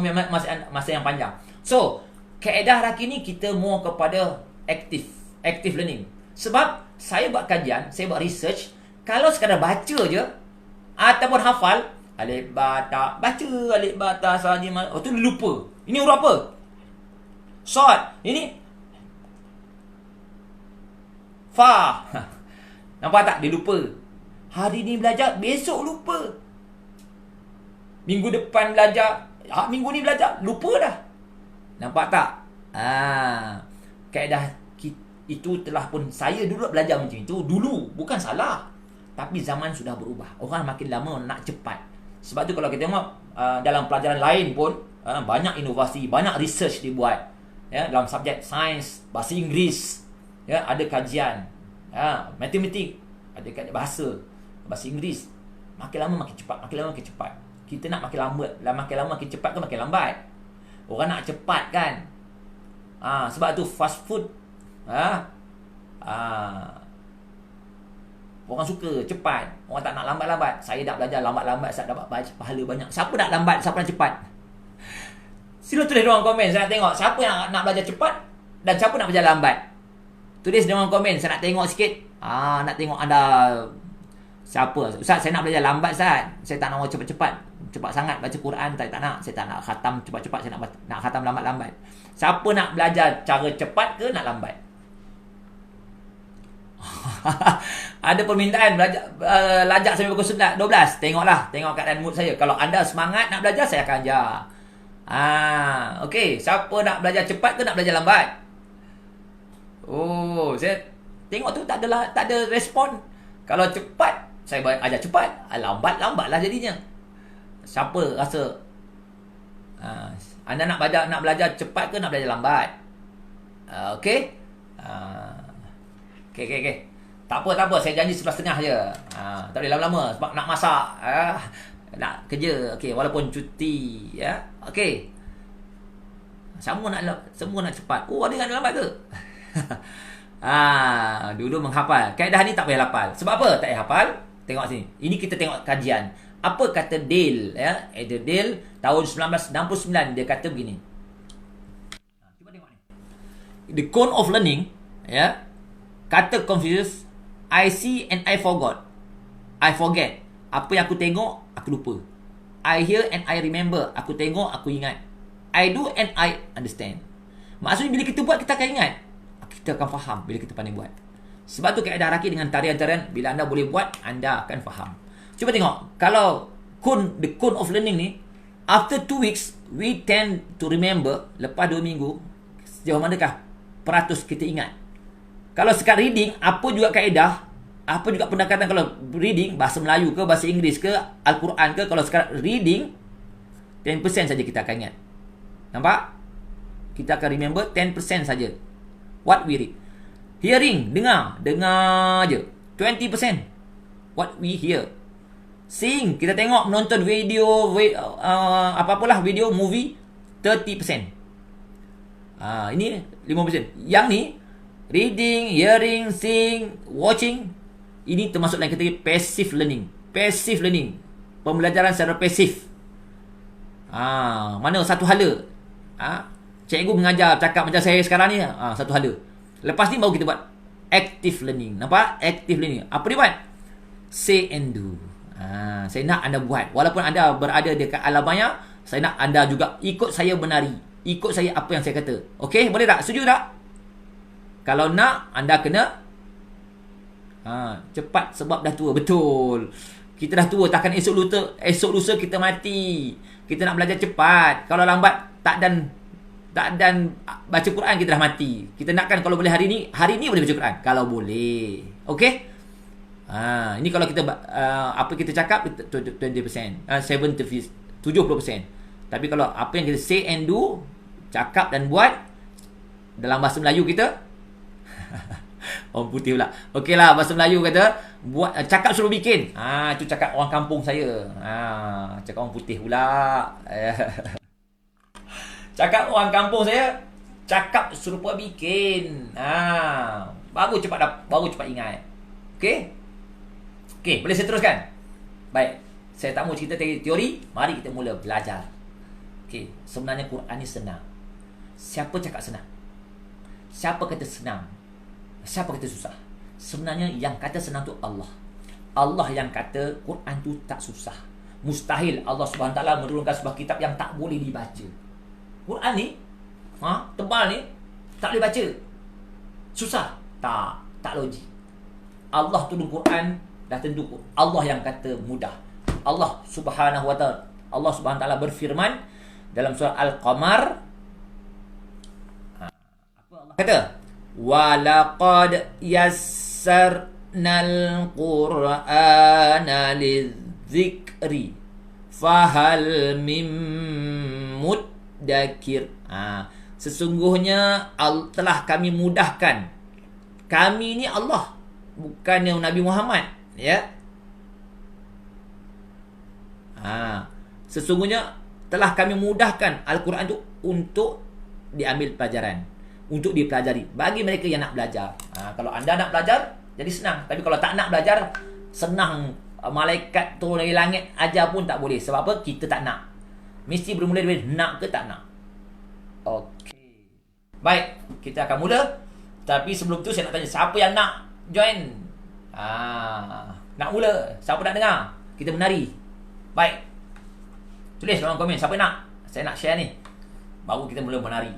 masa yang panjang. So, kaedah haraki ni kita more kepada active learning. Sebab saya buat kajian, saya buat research, kalau sekadar baca je ataupun hafal alif ba ta, baca alif ba ta saja, tu dia lupa. Ini huruf apa? Short. Ini fa. Nampak tak? Dia lupa. Hari ni belajar, besok lupa. Minggu depan belajar, minggu ni belajar, lupa dah. Nampak tak? Kaedah itu telah pun saya dulu belajar macam itu. Dulu, bukan salah. Tapi zaman sudah berubah. Orang makin lama nak cepat. Sebab tu kalau kita tengok dalam pelajaran lain pun, banyak inovasi, banyak research dibuat. Ya, dalam subjek sains, bahasa Inggeris, ya, ada kajian. Matematik, ada kajian bahasa Inggeris. Makin lama makin cepat. Kita nak makin lama makin cepat ke makin lambat? Orang nak cepat kan? Sebab tu fast food. Orang suka cepat. Orang tak nak lambat-lambat. Saya dah belajar lambat-lambat, saya dapat pahala banyak. Siapa nak lambat, siapa nak cepat? Sila tulis di ruang komen. Saya nak tengok siapa yang nak belajar cepat dan siapa nak belajar lambat. Tulis di ruang komen. Saya nak tengok sikit. Nak tengok anda siapa. Ustaz, saya nak belajar lambat, Ustaz. Saya tak nak cepat-cepat. Cepat sangat baca Quran, saya tak nak. Saya tak nak khatam cepat-cepat. Saya nak khatam lambat-lambat. Siapa nak belajar cara cepat ke nak lambat? Ada permintaan belajar lajak sampai pukul 12. Tengoklah, tengok keadaan mood saya. Kalau anda semangat nak belajar, saya akan ajar. Okey, siapa nak belajar cepat ke nak belajar lambat? Saya tengok tu tak ada respon. Kalau cepat, saya ajar cepat. Lambatlah jadinya. Siapa rasa anda nak belajar cepat ke nak belajar lambat? Okey. Okey. Tak apa. Saya janji 11.30 je. Tak boleh lama-lama sebab nak masak. Nak kerja. Okey, walaupun cuti. Ya. Okey. Semua nak cepat. Ada yang nak lambat ke? Dulu menghafal. Kaedah ni tak payah hafal. Sebab apa tak payah hafal? Tengok sini. Ini kita tengok kajian. Apa kata Dale, ya? Dale tahun 1969 dia kata begini. Cuba tengok ni. The cone of learning, ya. Kata Confucius, I see and I forgot. I forget. Apa yang aku tengok, aku lupa. I hear and I remember. Aku tengok, aku ingat. I do and I understand. Maksudnya bila kita buat, kita akan ingat. Kita akan faham bila kita pandai buat. Sebab tu kaedah haraki dengan tarian-tarian, bila anda boleh buat, anda akan faham. Cuba tengok, kalau the cone of learning ni, after 2 weeks, we tend to remember, lepas 2 minggu, sejauh manakah peratus kita ingat. Kalau sekat reading, apa juga kaedah, apa juga pendekatan kalau reading, bahasa Melayu ke, bahasa Inggeris ke, Al-Quran ke, kalau sekat reading, 10% saja kita akan ingat. Nampak? Kita akan remember 10% saja. What we read. Hearing, dengar je. 20%. What we hear. Seeing, kita tengok, menonton video, apa-apalah video, movie, 30%. Ini 5%. Yang ni, reading, hearing, seeing, watching, ini termasuk dalam kategori passive learning. Passive learning. Pembelajaran secara pasif. Mana satu hala. Cikgu mengajar, cakap macam saya sekarang ni, satu hala. Lepas ni baru kita buat active learning. Nampak? Active learning. Apa dia buat? Say and do. Saya nak anda buat. Walaupun anda berada dekat alam maya, Saya nak anda juga ikut saya menari. Ikut saya apa yang saya kata. Okey, boleh tak? Setuju tak? Kalau nak, anda kena cepat sebab dah tua. Betul. Kita dah tua, takkan esok lusa kita mati. Kita nak belajar cepat. Kalau lambat, tak dan baca Quran, kita dah mati. Kita nakkan kalau boleh hari ni boleh baca Quran. Kalau boleh. Okey? Ini kalau kita apa kita cakap 20%, 70%. Tapi kalau apa yang kita say and do, cakap dan buat dalam bahasa Melayu kita orang putih pula. Okeylah, bahasa Melayu kata buat cakap suruh bikin. Itu cakap orang kampung saya. Cakap orang putih pula. Cakap orang kampung saya, cakap suruh buat bikin. Baru cepat ingat. Okey? Okey, boleh saya teruskan? Baik. Saya tak mau cerita teori, mari kita mula belajar. Okey, sebenarnya Quran ni senang. Siapa cakap senang? Siapa kata senang? Siapa kata susah? Sebenarnya yang kata senang tu Allah. Allah yang kata Quran tu tak susah. Mustahil Allah SWT menurunkan sebuah kitab yang tak boleh dibaca. Quran ni tebal ni tak boleh baca. Susah? Tak logik. Allah turun Quran dah tentu Allah yang kata mudah. Allah Subhanahu wa taala berfirman dalam surah Al-Qamar. Apa Allah kata? وَلَقَدْ يَسَّرْنَا الْقُرْآنَ لِلذِّكْرِ فَهَلْ مِن مُدَّكِرٍ. Sesungguhnya telah kami mudahkan. Kami ni Allah, bukannya Nabi Muhammad, ya. Sesungguhnya telah kami mudahkan Al-Quran tu untuk diambil pelajaran, untuk dipelajari bagi mereka yang nak belajar. Kalau anda nak belajar, jadi senang. Tapi kalau tak nak belajar, senang. Malaikat turun dari langit ajar pun tak boleh. Sebab apa? Kita tak nak. Mesti bermula dari nak ke tak nak. Okey. Baik, kita akan mula. Tapi sebelum tu saya nak tanya, siapa yang nak join? Nak mula? Siapa nak dengar? Kita menari. Baik. Tulis dalam komen siapa nak. Saya nak share ni. Baru kita mula menari.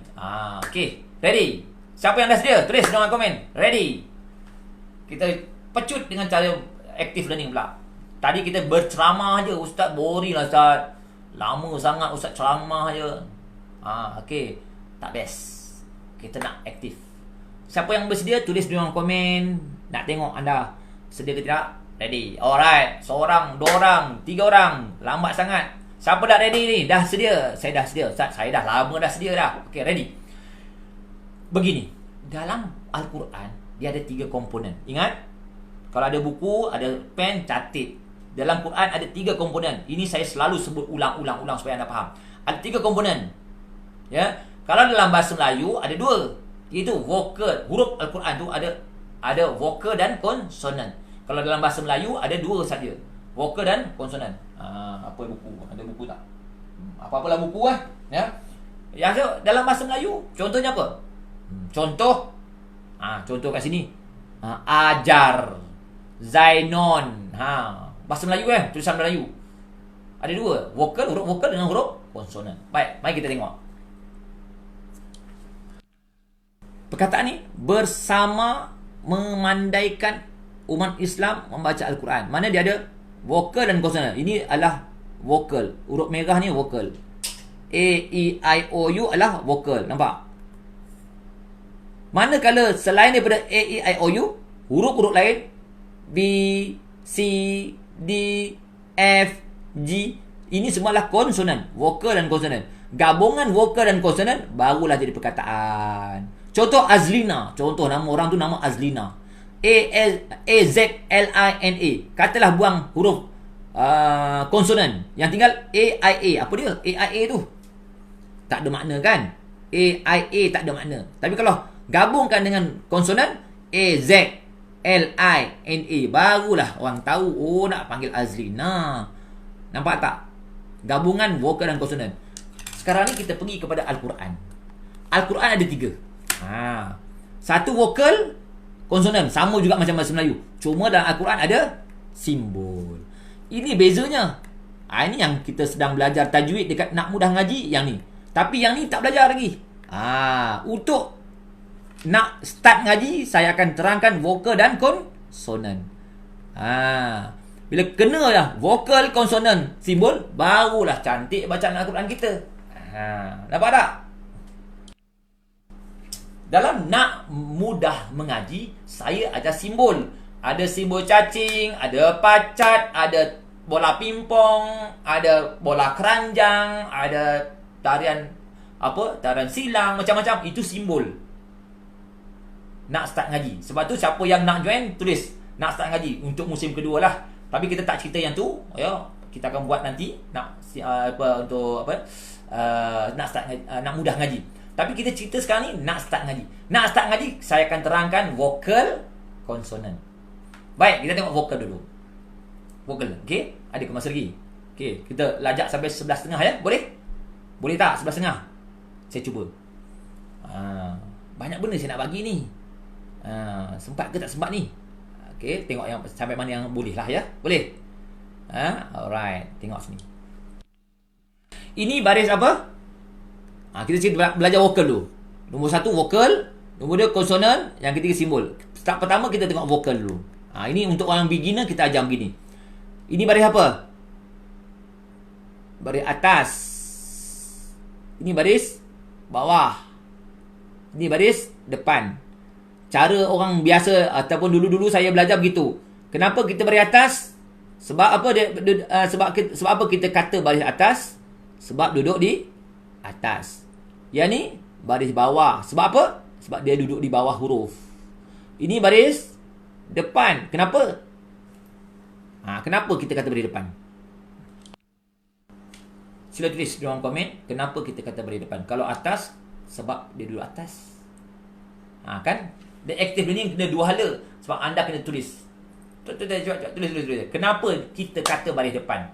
Okey. Ready? Siapa yang dah sedia? Tulis dalam komen. Ready? Kita pecut dengan cara active learning pula. Tadi kita berceramah je. Ustaz boring lah Ustaz. Lama sangat Ustaz ceramah je. Okey. Tak best. Kita nak aktif. Siapa yang bersedia, tulis dalam komen. Nak tengok anda sedia ke tidak? Ready? Alright. Seorang, dua orang, tiga orang. Lambat sangat. Siapa dah ready ni? Dah sedia? Saya dah sedia Ustaz. Saya dah lama dah sedia dah. Okey, ready? Begini, dalam Al-Quran dia ada 3 komponen. Ingat? Kalau ada buku, ada pen, catat. Dalam Quran ada 3 komponen. Ini saya selalu sebut ulang-ulang supaya anda faham. Ada 3 komponen. Ya. Kalau dalam bahasa Melayu ada 2, iaitu vokal. Huruf Al-Quran tu ada vokal dan konsonan. Kalau dalam bahasa Melayu ada 2 saja. Vokal dan konsonan. Apa buku? Ada buku tak? Apa-apalah buku ya. Yang dalam bahasa Melayu, contohnya apa? Contoh kat sini. Ajar, Zainon. Bahasa Melayu tulisan Melayu. Ada 2, vokal, huruf vokal dengan huruf konsonan. Baik, mari kita tengok. Perkataan ni bersama memandaikan umat Islam membaca Al-Quran. Mana dia ada vokal dan konsonan. Ini adalah vokal. Huruf merah ni vokal. A, E, I, O, U adalah vokal. Nampak? Manakala selain daripada A, E, I, O, U, huruf-huruf lain B, C, D, F, G, ini semua adalah konsonan, vokal dan konsonan. Gabungan vokal dan konsonan barulah jadi perkataan. Contoh Azlina. Contoh nama orang tu nama Azlina. A-Z-L-I-N-A. Katalah buang huruf konsonan. Yang tinggal A-I-A. Apa dia? A-I-A tu tak ada makna kan? A-I-A tak ada makna. Tapi kalau gabungkan dengan konsonan A-Z-L-I-N-A, barulah orang tahu, oh nak panggil Azlina. Nampak tak? Gabungan vokal dan konsonan. Sekarang ni kita pergi kepada Al-Quran. Al-Quran ada 3. Satu vokal, konsonan. Sama juga macam bahasa Melayu. Cuma dalam Al-Quran ada simbol. Ini bezanya. Ini yang kita sedang belajar tajwid dekat nak mudah ngaji yang ni. Tapi yang ni tak belajar lagi. Untuk nak start ngaji, saya akan terangkan vokal dan konsonan. Bila kena dah vokal, konsonan, simbol, barulah cantik bacaan Al-Quran kita. Nampak tak? Dalam nak mudah mengaji, saya ajar simbol. Ada simbol cacing, ada pacat, ada bola pimpong, ada bola keranjang, ada tarian silang, macam-macam. Itu simbol nak start ngaji. Sebab tu siapa yang nak join, tulis nak start ngaji untuk musim kedua lah. Tapi kita tak cerita yang tu, kita akan buat nanti nak nak mudah ngaji. Tapi kita cerita sekarang ni nak start ngaji. Nak start ngaji, saya akan terangkan vokal, konsonan. Baik, kita tengok vokal dulu. Vokal, okey? Ada ke masa lagi? Okey, kita lajak sampai 11.30 ya. Boleh? Boleh tak 11.30? Saya cuba. Banyak benda saya nak bagi ni. Sempat ke tak sempat ni? Okey, tengok yang sampai mana yang boleh lah ya. Boleh? Alright, tengok sini. Ini baris apa? Kita belajar vokal dulu. Nombor 1 vokal, nombor 2 konsonan, yang ketiga simbol. Start pertama kita tengok vokal dulu. Ini untuk orang beginner kita ajar begini. Ini baris apa? Baris atas. Ini baris bawah. Ini baris depan. Cara orang biasa ataupun dulu-dulu saya belajar begitu. Kenapa kita baris atas? Sebab apa sebab apa kita kata baris atas? Sebab duduk di atas. Yang ni baris bawah. Sebab apa? Sebab dia duduk di bawah huruf. Ini baris depan. Kenapa? Kenapa kita kata baris depan? Sila tulis di dalam komen kenapa kita kata baris depan. Kalau atas, sebab dia duduk atas. Kan? The active learning kena dua hala. Sebab anda kena tulis. Tulis. Kenapa kita kata baris depan?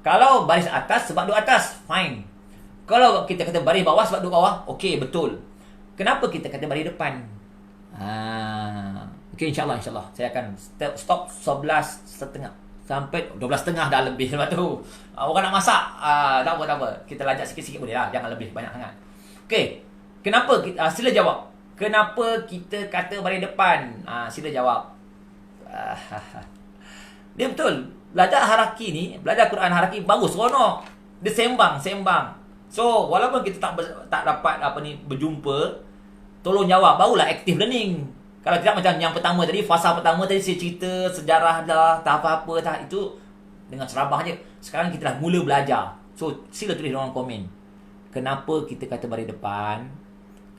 Kalau baris atas sebab duduk atas, fine. Kalau kita kata baris bawah sebab duduk bawah, okey, betul. Kenapa kita kata baris depan? Okey, insyaAllah. Saya akan stop 11.30 sampai 12.30 dah lebih lepas tu. Orang nak masak, tak apa. Kita lajak sikit-sikit boleh lah. Jangan lebih banyak sangat. Okey, kenapa kita, sila jawab. Kenapa kita kata baris depan? Sila jawab. Dia betul. Belajar haraki ni, belajar Quran haraki bagus, seronok. Dia sembang. So, walaupun kita tak dapat berjumpa, tolong jawab, barulah active learning. Kalau tidak macam yang pertama tadi, fasa pertama tadi saya cerita sejarah dah, tak apa-apa dah, itu dengan serabah je. Sekarang kita dah mula belajar. So, sila tulis dalam komen. Kenapa kita kata baris depan?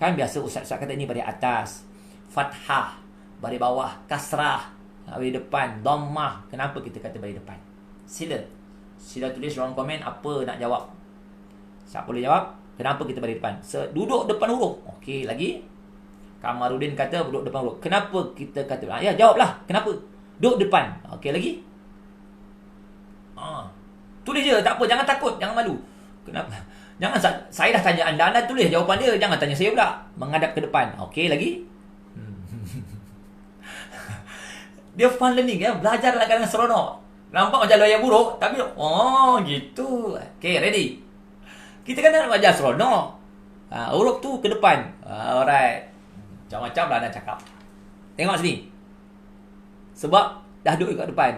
Kan biasa ustaz-ustaz kata ni baris atas, fathah, baris bawah, kasrah, baris depan, dhammah. Kenapa kita kata baris depan? Sila tulis dalam komen apa nak jawab. Siapa boleh jawab? Kenapa kita baris depan? Duduk depan huruf. Okey, lagi. Kamarudin kata duduk depan huruf. Kenapa kita kata? Ya, jawablah. Kenapa? Duduk depan. Okey, lagi. Tulis je, tak apa, jangan takut, jangan malu. Kenapa? Jangan, saya dah tanya anda tulis jawapan dia, jangan tanya saya pula. Menghadap ke depan. Okey, lagi. Dia fun learning ya, belajar dalam keadaan seronok. Nampak macam lawyer buruk, tapi gitu. Okey, ready. Kita kan nak belajar seronok. Huruf tu ke depan. Alright. Macam-macam lah nak cakap. Tengok sini. Sebab dah duduk kat depan.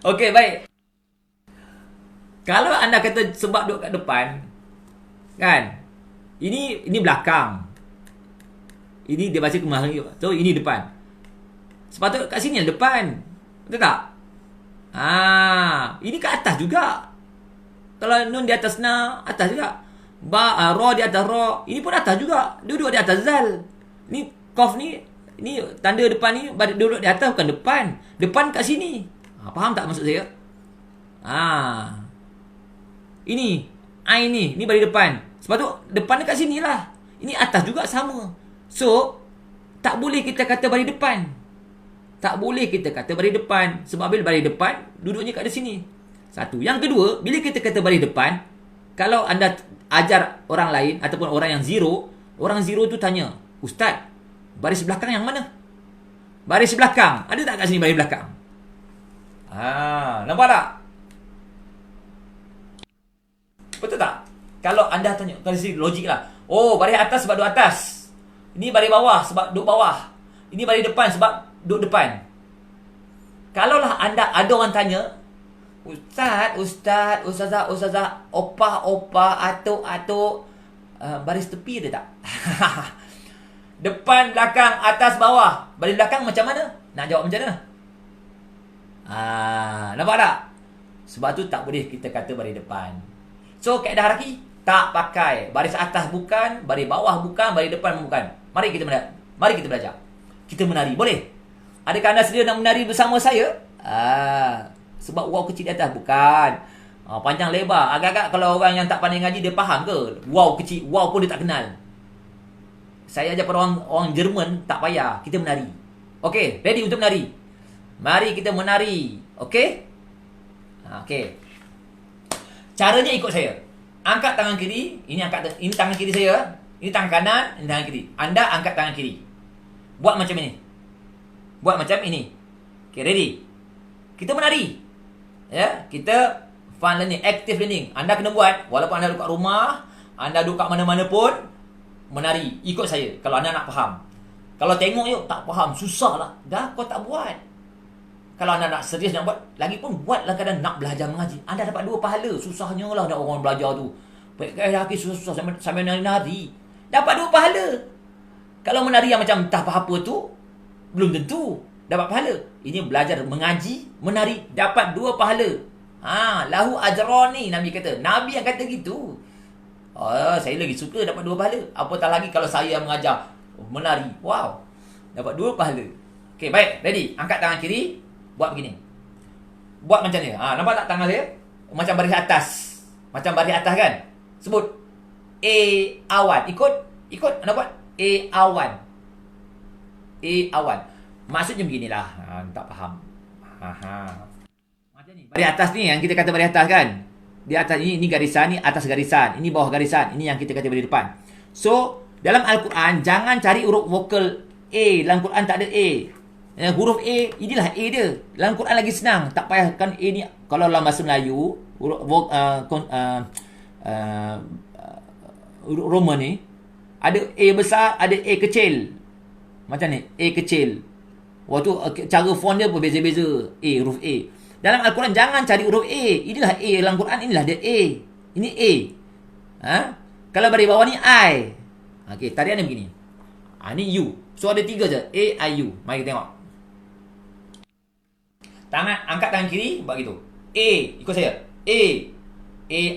Okey, baik. Kalau anda kata sebab duduk kat depan, kan? Ini belakang. Ini dia baca kemarin. So, ini depan. Sepatutnya kat sini depan. Betul tak? Ini kat atas juga. Kalau nun di atas na, atas juga. Ra di atas ra, ini pun atas juga. Duduk di atas zal. Ni qaf ni tanda depan ni duduk di atas, bukan depan. Depan kat sini. Faham tak maksud saya? Ini ain ni baris depan. Sebab tu depan dekat sini lah. Ini atas juga sama. So, tak boleh kita kata baris depan. Tak boleh kita kata baris depan. Sebab bila baris depan, duduknya kat sini. Satu. Yang kedua, bila kita kata baris depan, kalau anda ajar orang lain ataupun orang yang zero, orang zero tu tanya, Ustaz, baris belakang yang mana? Baris belakang. Ada tak kat sini baris belakang? Nampak tak? kalau anda tanya dari segi logik lah. Oh, baris atas sebab duduk atas. Ini baris bawah sebab duduk bawah. Ini baris depan sebab duduk depan. Kalaulah ada orang tanya, Ustaz, Ustazah, opah, atuk, baris tepi ada tak? Depan, belakang, atas, bawah. Baris belakang macam mana? Nak jawab macam mana? Nampak tak? Sebab tu tak boleh kita kata baris depan. So, kaedah haraki tak pakai. Baris atas bukan, baris bawah bukan, baris depan bukan. Mari kita belajar. Kita menari. Boleh? Adakah anda sedia nak menari bersama saya? Sebab wow kecil di atas. Bukan. Panjang lebar. Agak-agak kalau orang yang tak pandai ngaji, dia faham ke? Wow kecil. Wow pun dia tak kenal. Saya ajar pada orang Jerman, tak payah. Kita menari. Okey, ready untuk menari? Mari kita menari. Okey? Okey. Caranya ikut saya. Angkat tangan kiri. Ini tangan kiri saya. Ini tangan kanan. Ini tangan kiri. Anda angkat tangan kiri. Buat macam ini. Okey, ready? Kita menari. Ya, kita fun learning, active learning. Anda kena buat walaupun anda duduk kat rumah, anda duduk kat mana-mana pun, menari. Ikut saya kalau anda nak faham. Kalau tengok yuk tak faham, susah lah. Dah kau tak buat. Kalau anda nak serius nak buat, lagipun buatlah kadang nak belajar mengaji. Anda dapat 2 pahala. Susahnya lah nak orang belajar tu. Kaedah susah sampai nari-nari. Dapat 2 pahala. Kalau menari yang macam tak apa-apa tu, belum tentu dapat pahala. Ini belajar mengaji, menari, dapat 2 pahala. Lahu ajrani, Nabi kata. Nabi yang kata gitu. Saya lagi suka dapat 2 pahala. Apatah lagi kalau saya mengajar menari. Wow. Dapat 2 pahala. Okey, baik. Ready? Angkat tangan kiri. Buat begini. Buat macam ni. Nampak tak tangan saya? Macam baris atas. Macam baris atas kan? Sebut. A awan. Ikut. Anda buat. A awan. Maksudnya beginilah. Tak faham. Macam ni. Baris atas ni yang kita kata baris atas kan? Di atas ini garisan, ni atas garisan. Ini bawah garisan. Ini yang kita kata baris depan. So, dalam Al-Quran, jangan cari huruf vokal A. Dalam Quran tak ada A. Huruf A, inilah A dia. Dalam Quran lagi senang. Tak payahkan A ni. Kalau dalam bahasa Melayu, huruf Roman ni, ada A besar, ada A kecil. Macam ni, A kecil. Waktu cara font dia berbeza-beza. Huruf A. Dalam Al-Quran jangan cari huruf A. Inilah A. Dalam Quran inilah dia A. Ini A. Kalau baris bawah ni I. Okey, tarian dia begini. Ni U. So ada 3 je. A, I, U. Mari kita tengok. Angkat tangan kiri, buat gitu. A, ikut saya. A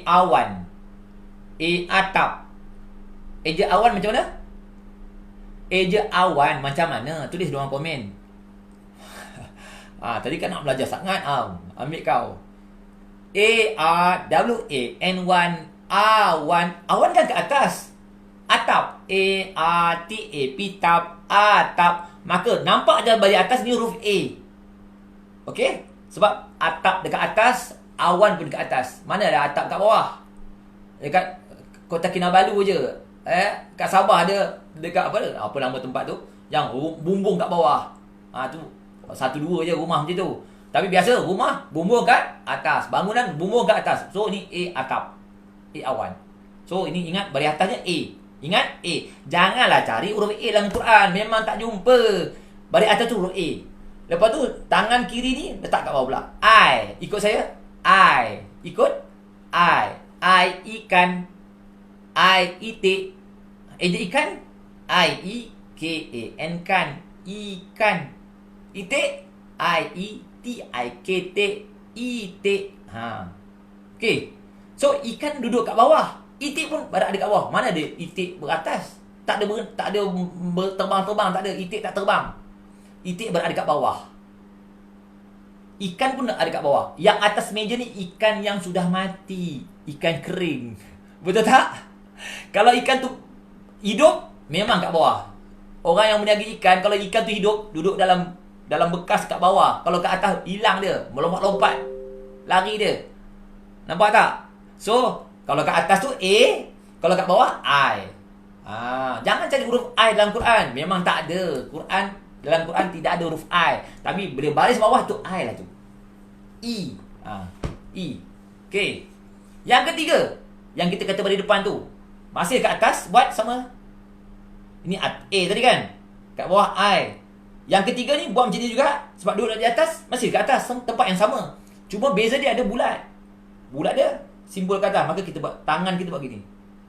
awan. A atap. Eja awan macam mana? Eja awan macam mana? Tulis dalam komen. Tadi kan nak belajar sangat. Ambil kau. A-R-W-A-N-1. Awan. Awan kan ke atas. Atap. A-R-T-A. Pitap. Atap. Maka nampak je baris atas ni huruf A. Okey? Sebab atap dekat atas, awan pun dekat atas. Mana ada atap kat bawah? Dekat Kota Kinabalu je. Kat Sabah ada dekat apa nama tempat tu? Yang bumbung kat bawah. Tu 1-2 je rumah macam tu. Tapi biasa rumah bumbung kat atas, bangunan bumbung kat atas. So ni A atap. A awan. So ini ingat baris atasnya A. Ingat A. Janganlah cari huruf A dalam Quran. Memang tak jumpa. Baris atas tu huruf A. Lepas tu tangan kiri ni letak kat bawah pula. I. Ikut saya. I. Ikut. I. I ikan. I itik. Eja ikan. I I K A N kan. Ikan. Itik. I I T I K T. Itik. Okey. So ikan duduk kat bawah. Itik pun berada kat bawah. Mana ada itik beratas? Tak ada terbang-terbang, tak ada. Itik tak terbang. Itik berada kat bawah. Ikan pun ada kat bawah. Yang atas meja ni ikan yang sudah mati. Ikan kering. Betul tak? Kalau ikan tu hidup, memang kat bawah. Orang yang meniaga ikan, kalau ikan tu hidup, duduk dalam bekas kat bawah. Kalau kat atas, hilang dia. Melompat-lompat. Lari dia. Nampak tak? So, kalau kat atas tu A, kalau kat bawah I. Jangan cari huruf I dalam Quran. Memang tak ada. Dalam Quran tidak ada huruf I. Tapi bila baris bawah tu I lah tu. I. I. Okey. Yang ketiga. Yang kita kata pada depan tu. Masih kat atas, buat sama. Ini A tadi kan? Kat bawah I. Yang ketiga ni buat macam ni juga. Sebab duduk di atas, masih kat atas. Tempat yang sama. Cuma beza dia ada bulat. Bulat dia simbol kat atas. Maka kita buat, tangan kita buat gini.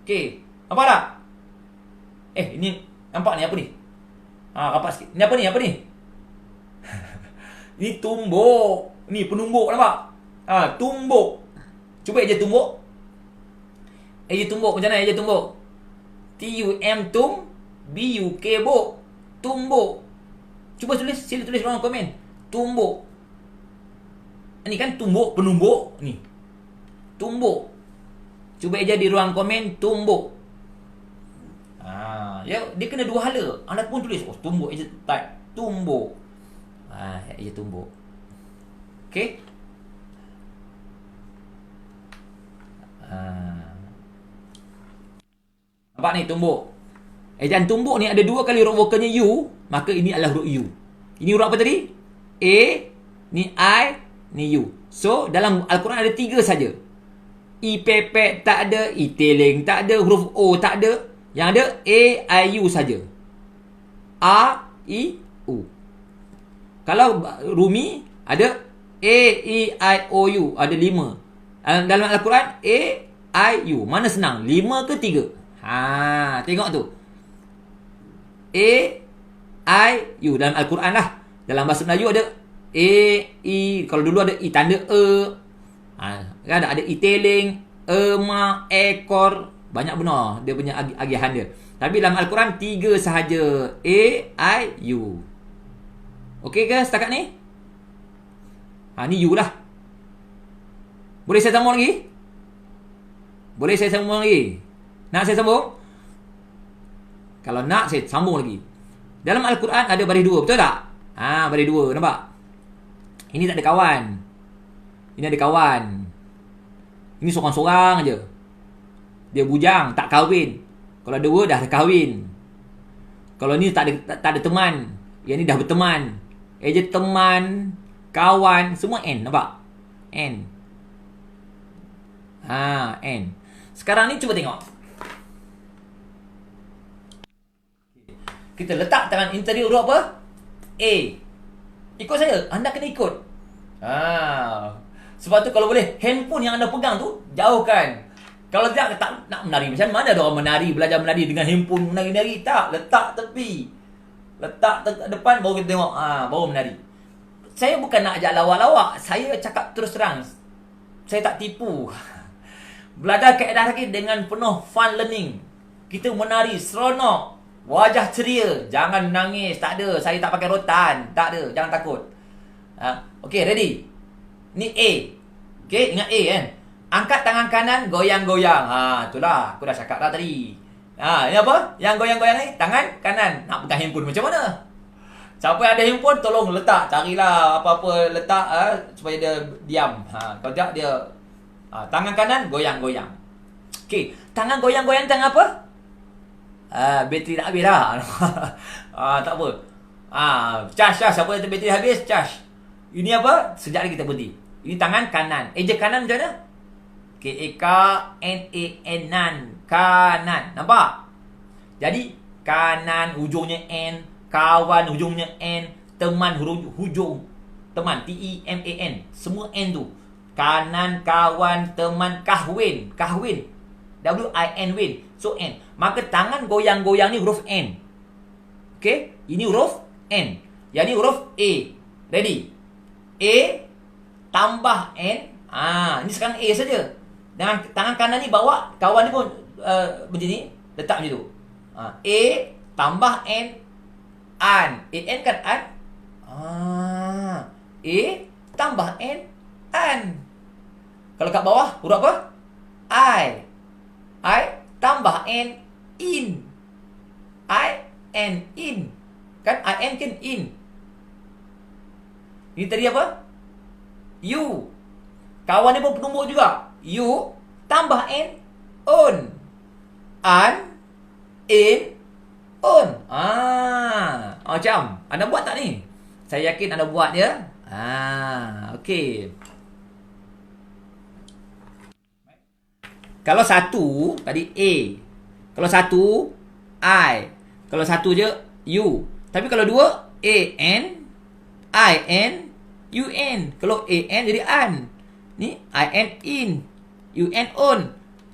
Okey. Nampak tak? Ini nampak ni apa ni? Rapat sikit. Ni apa ni? Apa ni? Ni tumbuk. Ni penumbuk, nampak? Tumbuk. Cuba eja tumbuk. Eja tumbuk macam mana eja tumbuk? T-U-M tum, B-U-K buk. Tumbuk. Cuba tulis, sila tulis dalam komen. Tumbuk. Ni kan tumbuk, penumbuk. Ni. Tumbuk. Cuba eja di ruang komen, tumbuk. Dia kena dua hala. Anda pun tulis, tumbuk, eja type. Tumbuk. Eja tumbuk. Okey. Nampak ni tumbuk. Ejaan tumbuk ni ada dua kali huruf vokalnya U, maka ini adalah huruf U. Ini huruf apa tadi? A, ni I, ni U. So dalam Al-Quran ada 3 saja. I pepek tak ada, I teleng tak ada, huruf O tak ada. Yang ada A, I, U saja. A, I, U. Kalau Rumi ada A, E, I, O, U. Ada 5. Dalam Al-Quran A, I, U. Mana senang? 5 ke 3? Tengok tu. A, I, U. Dalam Al-Quran lah. Dalam bahasa Melayu ada A, I. Kalau dulu ada I tanda kan ada I teleng, ma, ekor. Banyak benar dia punya agihan dia. Tapi dalam Al-Quran 3 sahaja. A, I, U. Okey ke setakat ni? Ni U lah. Boleh saya sambung lagi? Boleh saya sambung lagi? Nak saya sambung? Kalau nak saya sambung lagi. Dalam Al-Quran ada baris 2, betul tak? Baris 2, nampak? Ini tak ada kawan. Ini ada kawan. Ini seorang-seorang je. Dia bujang, tak kahwin. Kalau 2 dah kahwin. Kalau ni tak ada teman. Yang ni dah berteman. Eja teman, kawan, semua N, nampak? N. N. Sekarang ni cuba tengok. Kita letak tangan interior huruf apa? A. Ikut saya. Anda kena ikut. Sebab tu kalau boleh, handphone yang anda pegang tu, jauhkan. Kalau tidak, tak nak menari. Macam mana ada orang menari, belajar menari dengan handphone menari-nari? Tak. Letak tepi. Letak depan, baru kita tengok. Baru menari. Saya bukan nak ajak lawak-lawak. Saya cakap terus terang. Saya tak tipu. Belajar kaedah lagi dengan penuh fun learning. Kita menari seronok. Wajah ceria. Jangan nangis. Tak ada. Saya tak pakai rotan. Tak ada. Jangan takut. Okay, ready? Ni A. Okay, ingat A kan? Angkat tangan kanan, goyang-goyang. Itulah. Aku dah cakap dah tadi. Ini apa? Yang goyang-goyang ni, tangan kanan. Nak pegang handphone macam mana? Siapa yang ada handphone, tolong letak. Carilah apa-apa letak supaya dia diam. Kalau tidak, dia... tangan kanan, goyang-goyang. Okay, tangan goyang-goyang tangan apa? Bateri dah habis dah. Tak apa. Charge. Siapa yang bateri habis, charge. Ini apa? Sekejap lagi kita berhenti. Ini tangan kanan. Eja kanan macam mana? K-A-K-N-A-N. Kanan. Nampak? Jadi, kanan hujungnya N. Kawan hujungnya N. Teman hujung. Teman. T-E-M-A-N. Semua N tu. Kanan, kawan, teman, kahwin. Kahwin. W-I-N, win. So, N. Maka tangan goyang-goyang ni huruf N. Okay? Ini huruf N. Yang ni huruf A. Ready? A tambah N. Ini sekarang A saja. Dengan tangan kanan ni bawa, kawan ni pun macam ni. Letak macam tu. A tambah N. An. A-N kan an. A tambah N. An. Kalau kat bawah, huruf apa? I. I tambah N. In. I and in. Kan I-N kan in. Ini tadi apa? U. Kawan ni pun penumbuk juga. U tambah N. On. An. In. On. Macam. Anda buat tak ni? Saya yakin anda buat ya. Okey. Kalau satu, tadi A. Kalau satu, I. Kalau satu je, U. Tapi kalau dua, A, N, I, N, U, N. Kalau A, N jadi an. Ni, I, N, in. U, N, on.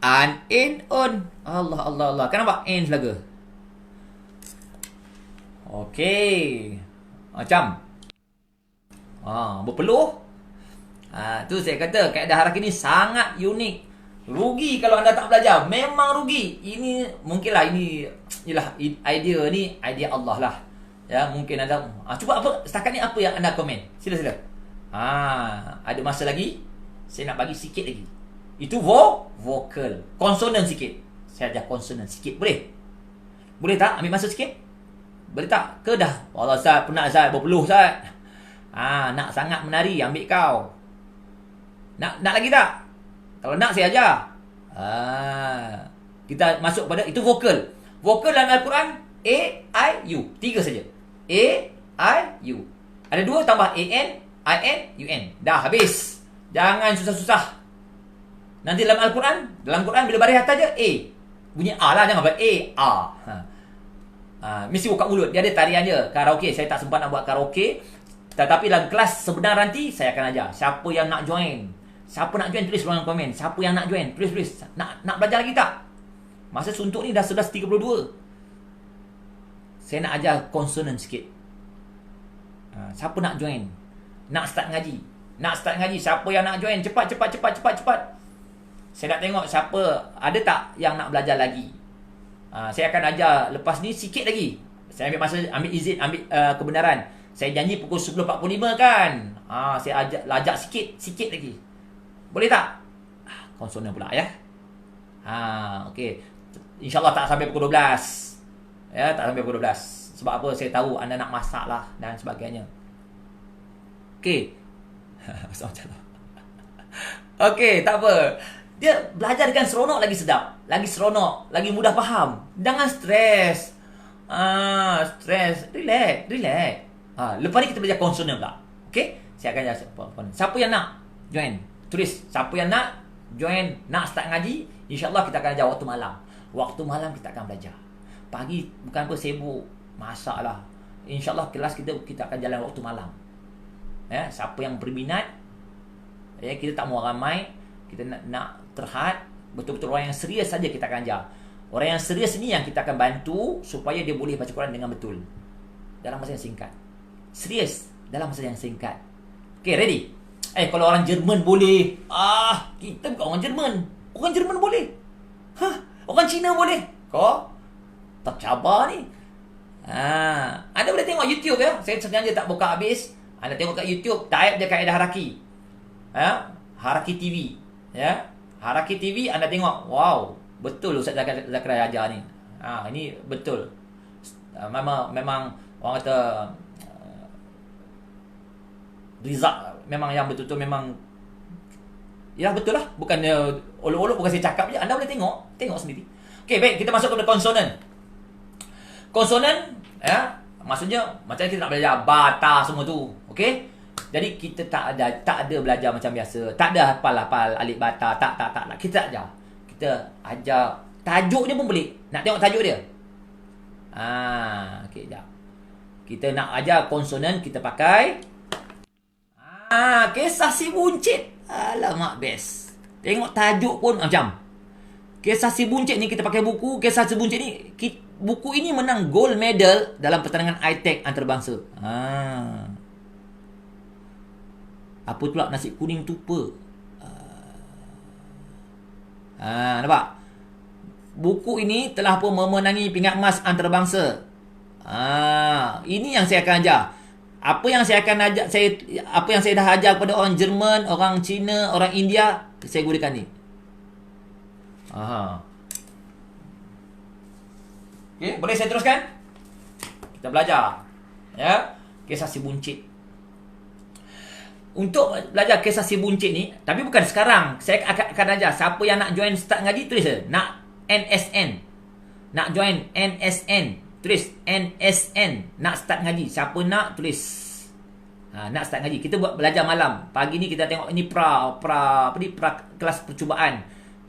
An, in, on. Allah, Allah, Allah. Kenapa N selaga? Okey. Macam. Berpeluh. Tu saya kata kaedah haraki ni sangat unik. Rugi kalau anda tak belajar. Memang rugi. Ini mungkinlah ini ialah idea ni idea Allah lah. Ya, mungkin anda cuba apa setakat ni apa yang anda komen? Sila. Ada masa lagi. Saya nak bagi sikit lagi. Itu vocal. Konsonan sikit. Saya ajar konsonan sikit. Boleh? Boleh tak? Ambil masa sikit? Boleh tak? Ke dah? Allah Ustaz, penat Ustaz, berpeluh Ustaz. Nak sangat menari, ambil kau. Nak lagi tak? Kalau nak saya ajar. Kita masuk pada itu vokal. Vokal dalam Al-Quran A, I, U. 3 saja. A, I, U. Ada 2 tambah A, N, I, N, U, N. Dah habis. Jangan susah-susah. Nanti dalam Al-Quran, bila baris atas je A. Bunyi A lah, jangan buat A. Mesti buka mulut. Dia ada tarian je. Karaoke. Saya tak sempat nak buat karaoke. Tetapi dalam kelas sebenar nanti saya akan ajar. Siapa yang nak join? Siapa nak join tulis ruang komen. Siapa yang nak join tulis. Nak belajar lagi tak? Masa suntuk ni dah 11.32. Saya nak ajar konsonan sikit. Siapa nak join? Nak start ngaji. Siapa yang nak join? Cepat. Saya nak tengok siapa ada tak yang nak belajar lagi. Saya akan ajar lepas ni sikit lagi. Saya ambil masa, ambil izin, ambil kebenaran. Saya janji pukul 10.45 kan. Saya ajak sikit lagi. Boleh tak? Konsonan pula ya. Okey. InsyaAllah tak sampai pukul 12. Ya, tak sampai pukul 12. Sebab apa? Saya tahu anda nak masak lah dan sebagainya. Okey. Okey, tak apa. Dia belajar dengan seronok lagi sedap. Lagi seronok. Lagi mudah faham. Jangan stres. Stres. Relax. Lepas ni kita belajar konsonan pula. Okey? Saya akan ajar siapa yang nak join. Tulis. Siapa yang nak join, nak start ngaji. InsyaAllah kita akan ajar waktu malam. Waktu malam kita akan belajar. Pagi bukan apa sibuk. Masak lah. InsyaAllah kelas kita akan jalan waktu malam. Ya, siapa yang berminat. Ya, kita tak mau ramai. Kita nak terhad. Betul-betul orang yang serius saja kita akan ajar. Orang yang serius ni yang kita akan bantu supaya dia boleh baca Quran dengan betul. Dalam masa yang singkat. Serius dalam masa yang singkat. Okay, ready? Kalau orang Jerman boleh. Kita bukan orang Jerman. Orang Jerman boleh. Orang Cina boleh. Kau tercabar ni. Anda boleh tengok YouTube ya. Saya sengaja tak buka habis. Anda tengok kat YouTube, type je kaedah haraki. Haraki TV. Ya. Haraki TV anda tengok. Wow, betul Ustaz Zakaria ajar ni. Ini betul. Memang orang kata result memang yang betul-betul memang ya betul lah. Bukan olok-olok, bukan saya cakap je. Anda boleh tengok sendiri. Okey, baik, kita masuk kepada konsonan. Konsonan ya, maksudnya macam kita nak belajar bata semua tu. Okey? Jadi kita tak ada belajar macam biasa. Tak ada hafal alif bata, tak. Kita tak ajar. Kita ajar tajuknya pun boleh. Nak tengok tajuk dia? Okey, jap. Kita nak ajar konsonan, kita pakai Kisah si buncit. Alamak, best. Tengok tajuk pun macam Kisah si buncit ni. Kita pakai buku Kisah si buncit ni. Buku ini menang gold medal dalam pertandingan ITEC antarabangsa. Apa pula nasi kuning tupa. Nampak? Buku ini telah pun memenangi pingat emas antarabangsa. Ini yang saya akan ajar. Apa yang saya dah ajar kepada orang Jerman, orang Cina, orang India, saya gunakan ni. Okay, boleh saya teruskan? Kita belajar. Ya, kisah si buncit. Untuk belajar kisah si buncit ni, tapi bukan sekarang. Saya akan ajar. Siapa yang nak join start ngaji, tulis je. Nak NSN. Nak join NSN. Tulis NSN. Nak start ngaji. Siapa nak, tulis. Nak start ngaji. Kita buat belajar malam. Pagi ni kita tengok ini pra kelas percubaan.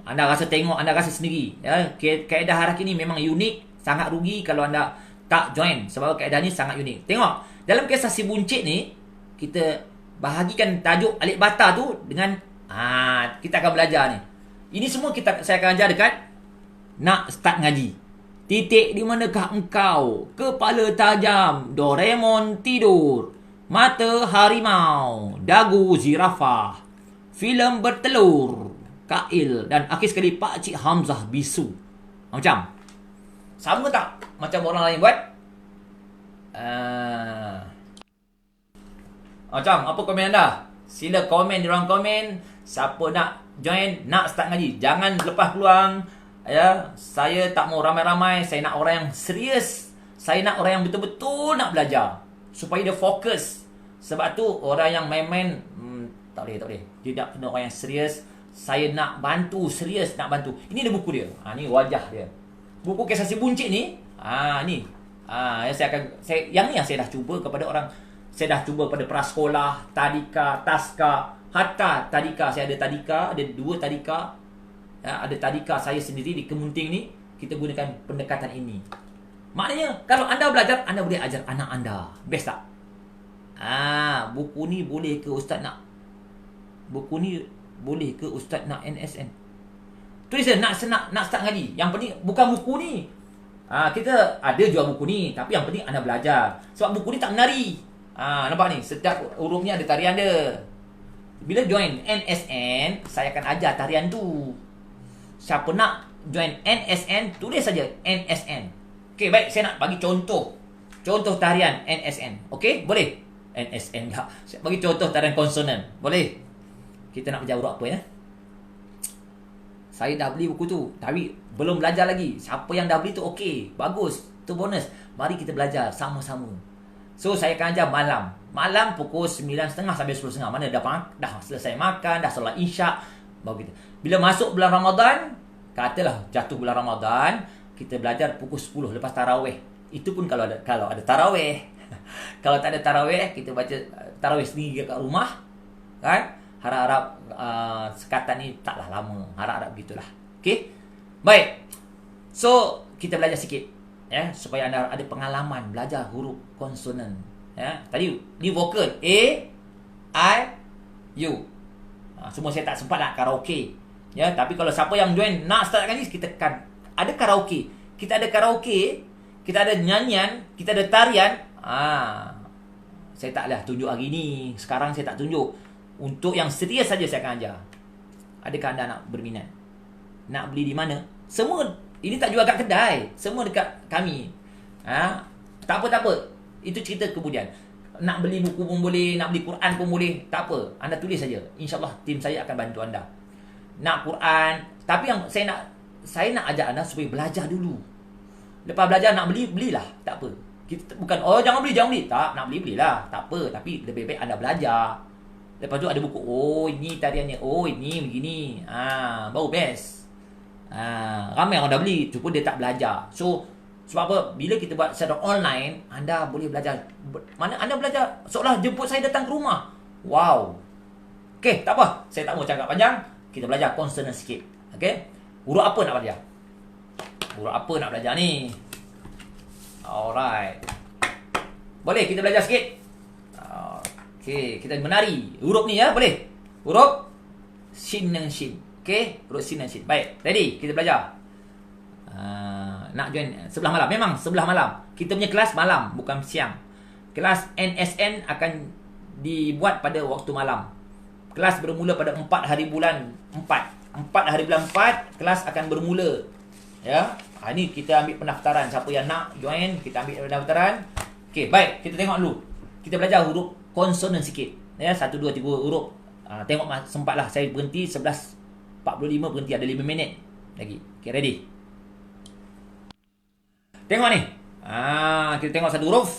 anda rasa tengok, anda rasa sendiri. Ya, kaedah haraki ni memang unik, sangat rugi kalau anda tak join sebab kaedah ni sangat unik. Tengok, dalam kisah si buncit ni kita bahagikan tajuk alif bata tu dengan kita akan belajar ni. Ini semua saya akan ajar dekat nak start ngaji. Titik di manakah engkau? Kepala tajam, Doraemon tidur, mata harimau, dagu zirafah, filem bertelur, Kail, dan akhir sekali Pak Cik Hamzah bisu. Macam sama tak macam orang lain buat? Macam apa komen anda? Sila komen di ruang komen. Siapa nak join, nak start ngaji, jangan lepas peluang. Ya, saya tak mau ramai-ramai. Saya nak orang yang serius. Saya nak orang yang betul-betul nak belajar supaya dia fokus. Sebab tu orang yang main-main tak boleh. Dia tak kena orang yang serius. Saya nak bantu, serius nak bantu. Ini dia buku dia. Ni wajah dia. Buku kisah si buncit ni. Ni. Yang ni yang saya dah cuba kepada orang. Saya dah cuba pada prasekolah, tadika, taska, hatta tadika. Saya ada tadika, ada 2 tadika. Ada tadika saya sendiri di Kemunting ni. Kita gunakan pendekatan ini. Maknanya kalau anda belajar, anda boleh ajar anak anda. Best tak? Buku ni boleh ke ustaz nak? Buku ni boleh ke ustaz nak NSN? Tulis dia nak start ngaji. Yang penting bukan buku ni. Kita ada jual buku ni, tapi yang penting anda belajar. Sebab buku ni tak menari. Nampak ni, setiap hurufnya ada tarian dia. Bila join NSN, saya akan ajar tarian tu. Siapa nak join NSN, tulis saja NSN. Okey, baik, saya nak bagi contoh tarian NSN. Okey, boleh? NSN tak. Saya bagi contoh tarian konsonan. Boleh? Kita nak belajar huruf apa ya? Saya dah beli buku tu, tapi belum belajar lagi. Siapa yang dah beli tu okey, bagus. Tu bonus. Mari kita belajar sama-sama. So saya akan ajar malam. Malam pukul 9.30 sampai 10.30. Mana dah selesai makan, dah solat Isyak, baru kita. Bila masuk bulan Ramadan, katalah jatuh bulan Ramadan, kita belajar pukul 10 lepas tarawih. Itu pun kalau ada tarawih. Kalau tak ada tarawih, kita baca tarawih sendiri kat rumah. Kan? Harap-harap sekatan ni taklah lama. Harap-harap begitulah. Okey? Baik. So, kita belajar sikit. Ya, supaya anda ada pengalaman belajar huruf konsonan. Ya, tadi ni vokal A, I, U. Semua saya tak sempat nak karaoke. Ya, tapi kalau siapa yang join nak start ngaji, kita akan ada karaoke. Kita ada karaoke, kita ada nyanyian, kita ada tarian. Saya taklah tunjuk hari ni. Sekarang saya tak tunjuk. Untuk yang serius saja saya akan ajar. Adakah anda nak berminat? Nak beli di mana? Semua ini tak jual kat kedai. Semua dekat kami. Tak apa. Itu cerita kemudian. Nak beli buku pun boleh, nak beli Quran pun boleh. Tak apa. Anda tulis saja. InsyaAllah tim saya akan bantu anda. Nak Quran. Tapi yang saya nak ajar anda supaya belajar dulu. Lepas belajar nak beli, belilah. Tak apa. Kita bukan, jangan beli. Tak, nak belilah. Tak apa. Tapi lebih baik anda belajar. Lepas tu ada buku. Ini tariannya. Ini begini. Baru best. Ramai orang dah beli. Cuma dia tak belajar. So, sebab apa? Bila kita buat secara online, anda boleh belajar. Mana anda belajar seolah jemput saya datang ke rumah. Wow. Okey, tak apa. Saya tak mau cakap panjang. Kita belajar konsonan sikit. Okey? Huruf apa nak belajar? Huruf apa nak belajar ni? Alright. Boleh kita belajar sikit? Okey, kita menari. Huruf ni ya, boleh? Huruf Shin dan Shin. Okey, huruf Shin dan Shin. Baik, ready? Kita belajar. Nak join sebelah malam. Memang sebelah malam. Kita punya kelas malam, bukan siang. Kelas NSN akan dibuat pada waktu malam. Kelas bermula pada 4 hari bulan 4. 4 hari bulan 4, kelas akan bermula. Ya. Ini kita ambil pendaftaran. Siapa yang nak join, kita ambil pendaftaran. Okey, baik. Kita tengok dulu. Kita belajar huruf konsonan sikit. Ya, 1, 2, 3 huruf. Tengok sempatlah. Saya berhenti 11.45 berhenti. Ada 5 minit lagi. Okey, ready? Tengok ni. Kita tengok satu huruf.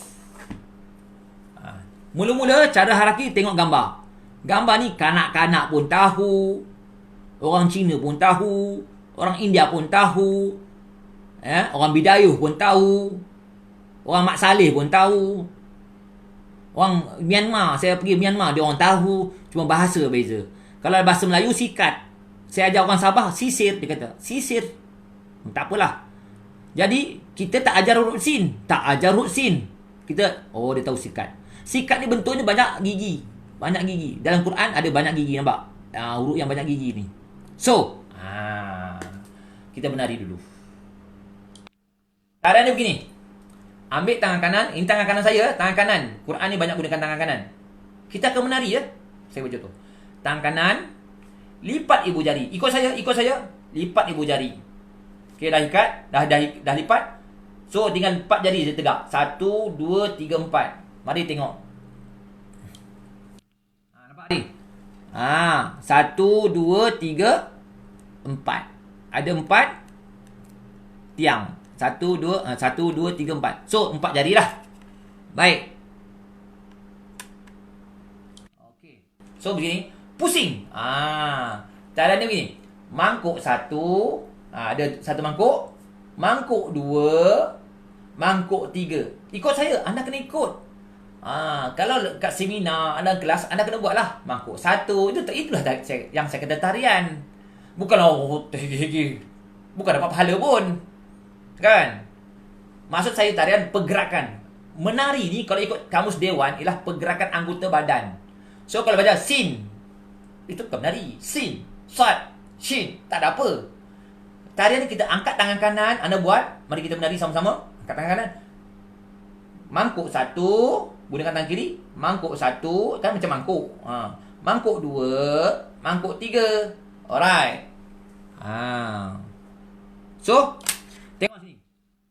Mula-mula cara haraki tengok gambar. Gambar ni kanak-kanak pun tahu. Orang Cina pun tahu. Orang India pun tahu. Orang Bidayuh pun tahu. Orang Mak Saleh pun tahu. Orang Myanmar, saya pergi Myanmar, dia orang tahu. Cuma bahasa beza. Kalau bahasa Melayu sikat. Saya ajar orang Sabah sisir, dia kata. Sisir. Tak apalah. Jadi kita tak ajar huruf sin, tak ajar huruf sin. Kita dia tahu sikat. Sikat ni bentuknya banyak gigi. Banyak gigi. Dalam Quran ada banyak gigi, nampak? Huruf yang banyak gigi ni. So, kita benari dulu. Cara dia begini. Ambil tangan kanan, ini tangan kanan saya, tangan kanan. Quran ni banyak gunakan tangan kanan. Kita akan menari ya. Saya baca tu. Tangan kanan, lipat ibu jari. Ikut saya. Lipat ibu jari. Okey, dah ikat, dah lipat. So tinggal 4 jari saya tegak. 1 2 3 4. Mari tengok. Nampak ni? 1 2 3 4. Ada 4 tiang. 1 2 3 4. So 4 jari lah. Baik. Okey. So begini, pusing. Cara dia begini. Mangkuk 1, ada 1 mangkuk. Mangkuk 2, mangkuk 3. Ikut saya, anda kena ikut. Kalau kat seminar, anda kelas, anda kena buatlah. Mangkuk 1, itulah yang saya kata tarian. Bukan bukan dapat pahala pun. Kan? Maksud saya tarian pergerakan. Menari ni kalau ikut kamus dewan ialah pergerakan anggota badan. So kalau baca sin, itu bukan menari. Sin, sad, shin, tak ada apa. Tarian ni kita angkat tangan kanan, anda buat. Mari kita menari sama-sama. Angkat tangan kanan. Mangkuk 1, gunakan tangan kiri. Mangkuk 1, kan macam mangkuk. Mangkuk 2, mangkuk 3. Alright. So, tengok sini.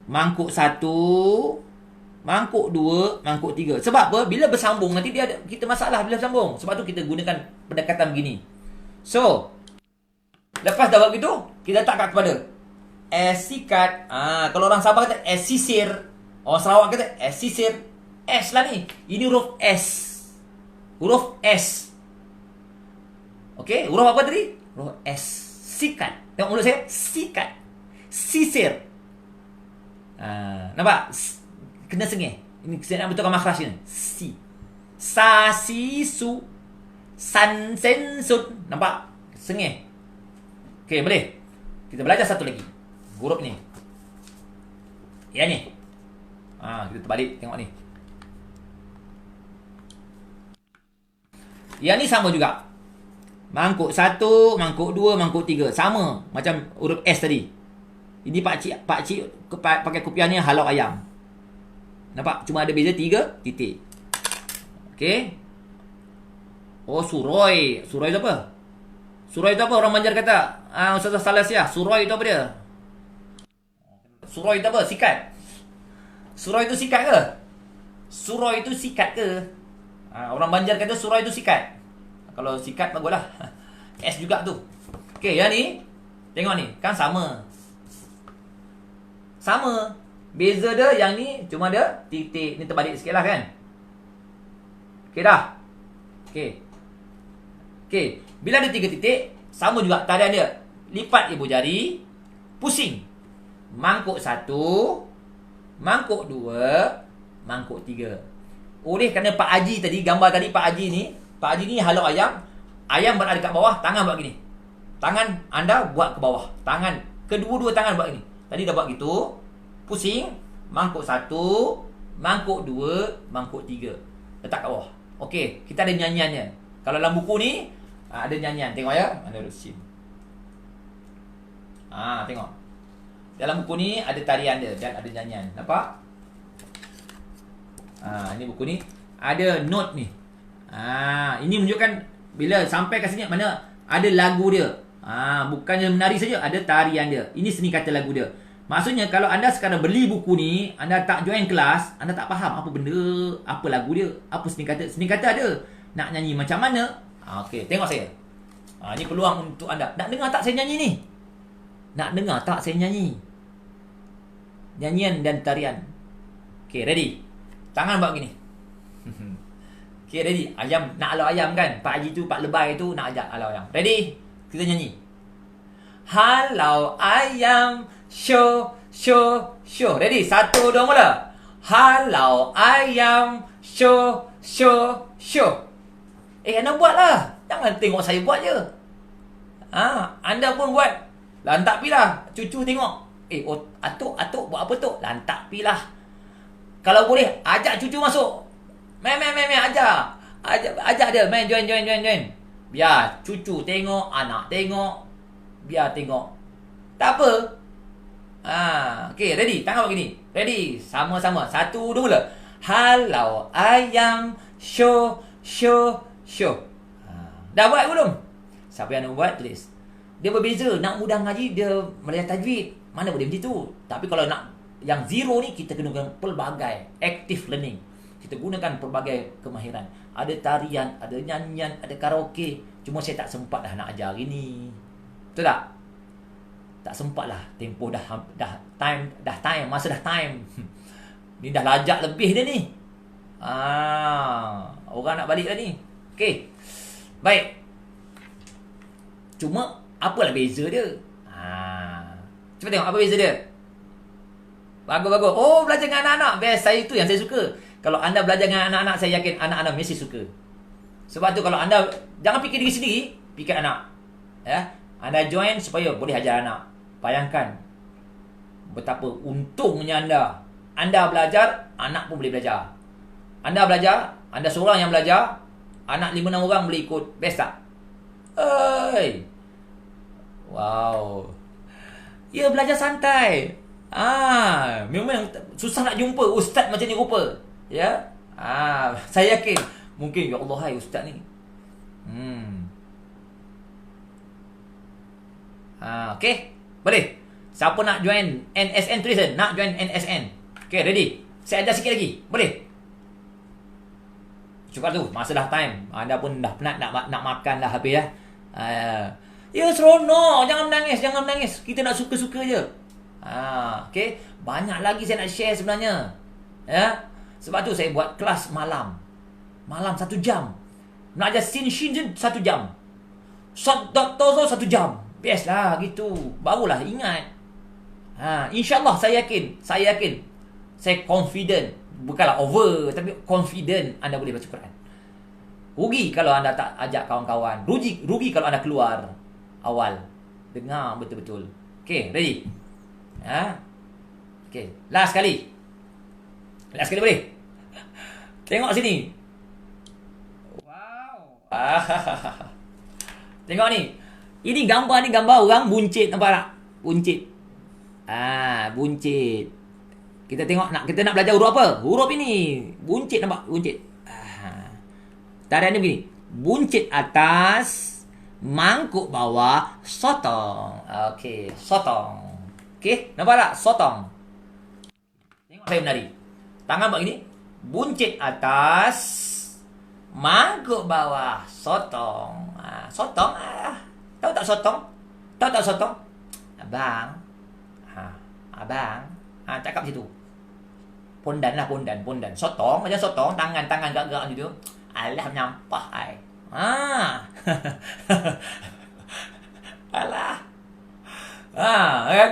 Mangkuk 1, mangkuk 2, mangkuk 3. Sebab apa? Bila bersambung nanti kita masalah bila bersambung. Sebab tu kita gunakan pendekatan begini. So, lepas dah buat begitu, kita letak kat kepada sikat. Kalau orang Sabah kata sisir. Orang Sarawak kata sisir. S lah ni. Ini huruf S. Huruf S. Okey, huruf apa tadi? Huruf S. Sikat. Tengok mulut saya. Sikat. Sisir. Nampak? Kena sengih. Ini saya nak betulkan makhraj ni. Si. Sa, si, su. San, sen, sun. Nampak? Sengih. Okey, boleh. Kita belajar satu lagi. Huruf ni. Yang ni. Kita terbalik. Tengok ni. Yang ni sama juga. Mangkuk 1, mangkuk 2, mangkuk 3. Sama. Macam huruf S tadi. Ini pakcik pakai kopiah ni halau ayam. Nampak? Cuma ada beza 3 titik. Okey. Suroi. Suroi tu apa? Suroi tu apa? Orang Banjar kata. Ustaz Salasia. Suroi tu apa dia? Suroi tu apa? Sikat. Suroi tu sikat ke? Suroi tu sikat ke? Orang Banjar kata suroi tu sikat. Kalau sikat baguslah. S juga tu. Okey, yang ni. Tengok ni. Kan sama. Sama. Beza dia yang ni cuma ada titik. Ni terbalik sikit lah kan. Okey dah. Okey. Bila ada 3 titik, sama juga tarian dia. Lipat ibu jari. Pusing. Mangkuk 1, mangkuk 2, mangkuk 3. Oleh kerana Pak Haji tadi, gambar tadi Pak Haji ni halau ayam. Ayam berada kat bawah, tangan buat gini. Tangan anda buat ke bawah. Tangan, kedua-dua tangan buat gini. Tadi dah buat gitu. Pusing. Mangkuk 1, mangkuk 2, mangkuk 3. Letak kat bawah. Okey, kita ada nyanyiannya. Kalau dalam buku ni ada nyanyian. Tengok ya. Mana rusin. Tengok. Dalam buku ni ada tarian dia dan ada nyanyian. Nampak? Ini buku ni ada note ni. Ini menunjukkan bila sampai kat sini mana ada lagu dia. Bukannya menari saja, ada tarian dia. Ini seni kata lagu dia. Maksudnya kalau anda sekarang beli buku ni, anda tak join kelas, anda tak faham apa benda, apa lagu dia, apa seni kata. Seni kata ada. Nak nyanyi macam mana? Okey, tengok saya. Ini peluang untuk anda. Nak dengar tak saya nyanyi ni? Nak dengar tak saya nyanyi? Nyanyian dan tarian. Okey, ready? Tangan buat gini. Okey, ready? Ayam, nak halau ayam kan? Pak Haji tu, Pak Lebay tu nak ajak halau ayam. Ready? Kita nyanyi. Halau ayam, show, show, show. Ready? 1, 2, mula. Halau ayam, show, show, show. Anda buatlah. Jangan tengok saya buat je. Anda pun buat. Lantak pilah. Cucu tengok. Atuk buat apa tu? Lantak pilah. Kalau boleh, ajak cucu masuk. Main, ajak. Ajak dia. Main, join. Biar cucu tengok, anak tengok. Biar tengok. Tak apa. Okay, ready? Tangan buat gini. Ready? Sama-sama. 1, 2 mula. Halau ayam. Show. Dah buat belum? Siapa yang nak buat, tulis. Dia berbeza. Nak mudah ngaji, dia melihat tajwid. Mana boleh macam tu. Tapi kalau nak yang zero ni, kita kena gunakan pelbagai active learning. Kita gunakan pelbagai kemahiran. Ada tarian, ada nyanyian, ada karaoke. Cuma saya tak sempat dah nak ajar hari ni. Betul tak? Tak sempat lah. Tempoh dah time. Masa dah time. Ni dah lajak lebih dia ni. Orang nak balik dah ni. Okay. Baik. Cuma, apalah beza dia? Cuba tengok apa beza dia. Bagus. Oh, belajar dengan anak-anak. Best. Itu yang saya suka. Kalau anda belajar dengan anak-anak, saya yakin anak-anak mesti suka. Sebab tu kalau anda, jangan fikir diri sendiri, fikir anak. Ya, anda join supaya boleh ajar anak. Bayangkan betapa untungnya anda. Anda belajar, anak pun boleh belajar. Anda belajar, anda seorang yang belajar, anak 5-6 orang boleh ikut. Best tak? Wow. Ya, belajar santai. Memang susah nak jumpa ustaz macam ni rupa. Ya. Saya yakin mungkin, ya Allah, hai ustaz ni. Okay. Boleh. Siapa nak join NSN, tulis nak join NSN. Okay, ready. Saya ajar sikit lagi. Boleh? Cukup tu. Masa dah time. Anda pun dah penat nak makan dah habis ya. Ya, seronok. Jangan menangis. Kita nak suka-suka je. Okay. Banyak lagi saya nak share sebenarnya. Ya. Sebab tu saya buat kelas malam. Malam 1 jam. Nak ajar sin shin 1 jam. Shot tozo 1 jam. Best lah gitu. Barulah ingat. InsyaAllah saya yakin. Saya confident. Bukanlah over, tapi confident anda boleh baca Quran. Rugi kalau anda tak ajak kawan-kawan. Rugi kalau anda keluar awal. Dengar betul-betul. Okay, ready? Okay, last sekali boleh? Tengok sini. Wow. Tengok ni. Ini gambar orang buncit, nampak tak? Buncit. Buncit. Kita nak belajar huruf apa? Huruf ini. Buncit, nampak? Buncit. Tarian ni begini. Buncit atas, mangkuk bawah, sotong. Okey, sotong. Okey, nampak tak? Sotong. Tengok saya menari. Tangan buat gini. Buncit atas, mangkuk bawah, sotong. Sotong. Tahu tak sotong? Abang. Cakap situ. Pondan. Sotong, macam sotong, tangan gerak-gerak gitu. Alah, menyampah ai. Alah. Kan?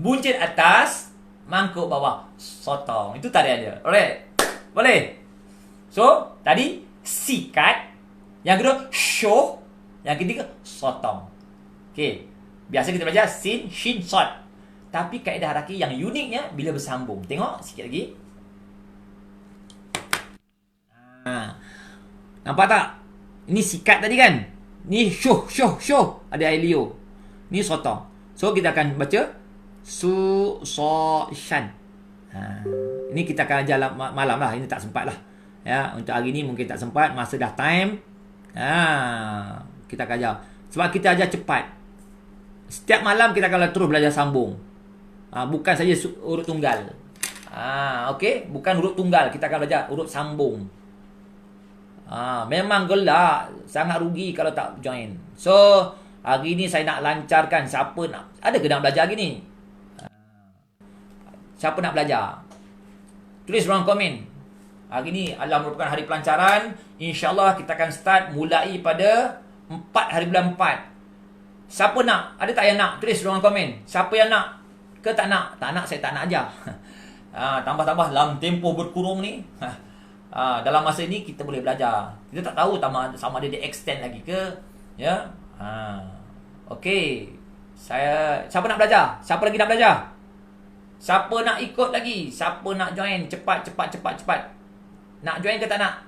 Buncit atas, mangkuk bawah, sotong. Itu tarian dia. Alright. Boleh? So, tadi sikat. Yang kedua, show. Yang ketiga, sotong. Okay. Biasa kita belajar sin, shin, sot. Tapi kaedah haraki yang uniknya bila bersambung. Tengok sikit lagi. Nampak tak? Ini sikat tadi kan? Ni show. Ada air liur. Ni sotong. So, kita akan baca su, so, shan. Ini kita akan ajar malam lah. Ini tak sempat lah. Ya, untuk hari ni mungkin tak sempat. Masa dah time. Kita akan ajar. Sebab kita ajar cepat. Setiap malam kita akan terus belajar sambung. Bukan saja urut tunggal. Okey, bukan urut tunggal, kita akan belajar urut sambung. Memang gelak, sangat rugi kalau tak join. So, hari ni saya nak lancarkan. Siapa nak, ada ke nak belajar hari ni? Siapa nak belajar? Tulis ruang komen. Hari ni adalah merupakan hari pelancaran. InsyaAllah kita akan start mulai pada 4 hari bulan 4. Siapa nak? Ada tak yang nak? Tulis ruang komen. Siapa yang nak? Ke tak nak? Tak nak, saya tak nak ajar. Tambah-tambah dalam tempoh berkurung ni. Dalam masa ni kita boleh belajar. Kita tak tahu sama ada dia extend lagi ke. Ya. Okey. Siapa nak belajar? Siapa lagi nak belajar? Siapa nak ikut lagi? Siapa nak join? Cepat. Nak join ke tak nak?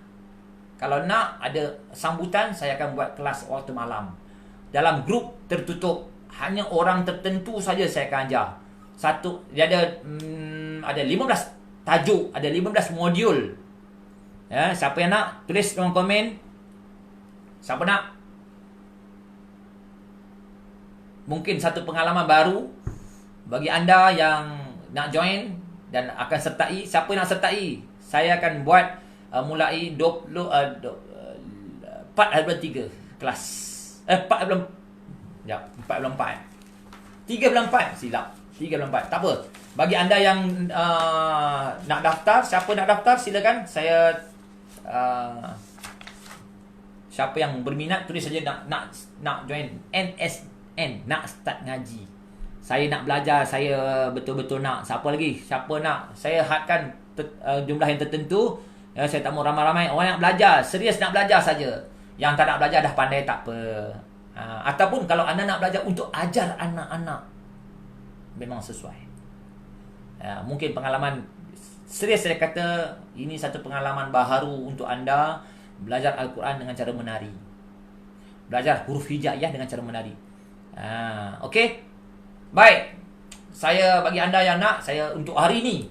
Kalau nak ada sambutan, saya akan buat kelas waktu malam. Dalam grup tertutup, hanya orang tertentu saja saya akan ajar. Dia ada 15 tajuk, ada 15 modul. Ya, siapa yang nak tulis dalam komen. Siapa nak? Mungkin satu pengalaman baru bagi anda yang nak join dan akan sertai. Siapa nak sertai? Saya akan buat mulai 4 bulan 3 kelas. 4 bulan 4. 3 bulan 4 silap. 3 bulan 4. Tak apa. Bagi anda yang nak daftar, siapa nak daftar silakan. Siapa yang berminat tulis saja nak join NSN, nak start ngaji. Saya nak belajar, saya betul-betul nak. Siapa lagi? Siapa nak? Saya hadkan jumlah yang tertentu. Ya, saya tak mau ramai-ramai. Orang nak belajar, serius nak belajar saja. Yang tak nak belajar dah pandai tak apa. Ataupun kalau anda nak belajar untuk ajar anak-anak, memang sesuai. Mungkin pengalaman, serius saya kata, ini satu pengalaman baharu untuk anda. Belajar Al-Quran dengan cara menari. Belajar huruf hijaiyah dengan cara menari. Okey. Baik. Saya bagi anda yang nak, saya untuk hari ini,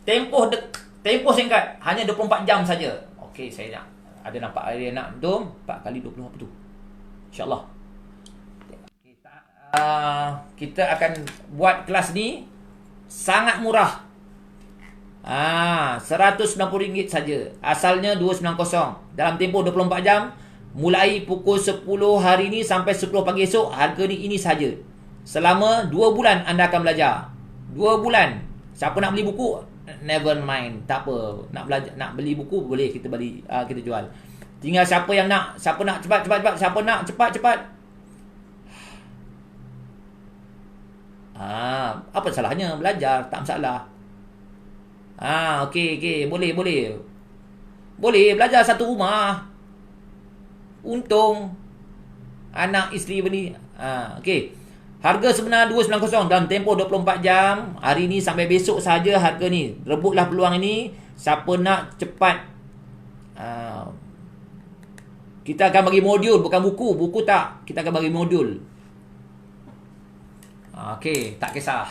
tempoh singkat, hanya 24 jam saja. Okey, saya nak. Ada nampak ada nak dom 4 kali 20 apa tu? InsyaAllah. Kita akan buat kelas ni sangat murah. RM190 saja. Asalnya 290. Dalam tempoh 24 jam, mulai pukul 10 hari ni sampai 10 pagi esok, harga ni ini saja. Selama 2 bulan anda akan belajar. 2 bulan. Siapa nak beli buku? Never mind. Tak apa. Nak beli buku boleh kita beli, kita jual. Tinggal siapa yang nak. Siapa nak cepat. Siapa nak cepat. Apa salahnya belajar? Tak masalah. Okey. Boleh belajar satu rumah. Untung anak isteri beli. Okey. Harga sebenar 290 dalam tempoh 24 jam. Hari ni sampai besok saja harga ni. Rebutlah peluang ini. Siapa nak cepat. Kita akan bagi modul, bukan buku. Buku tak. Kita akan bagi modul. Okey, tak kisah.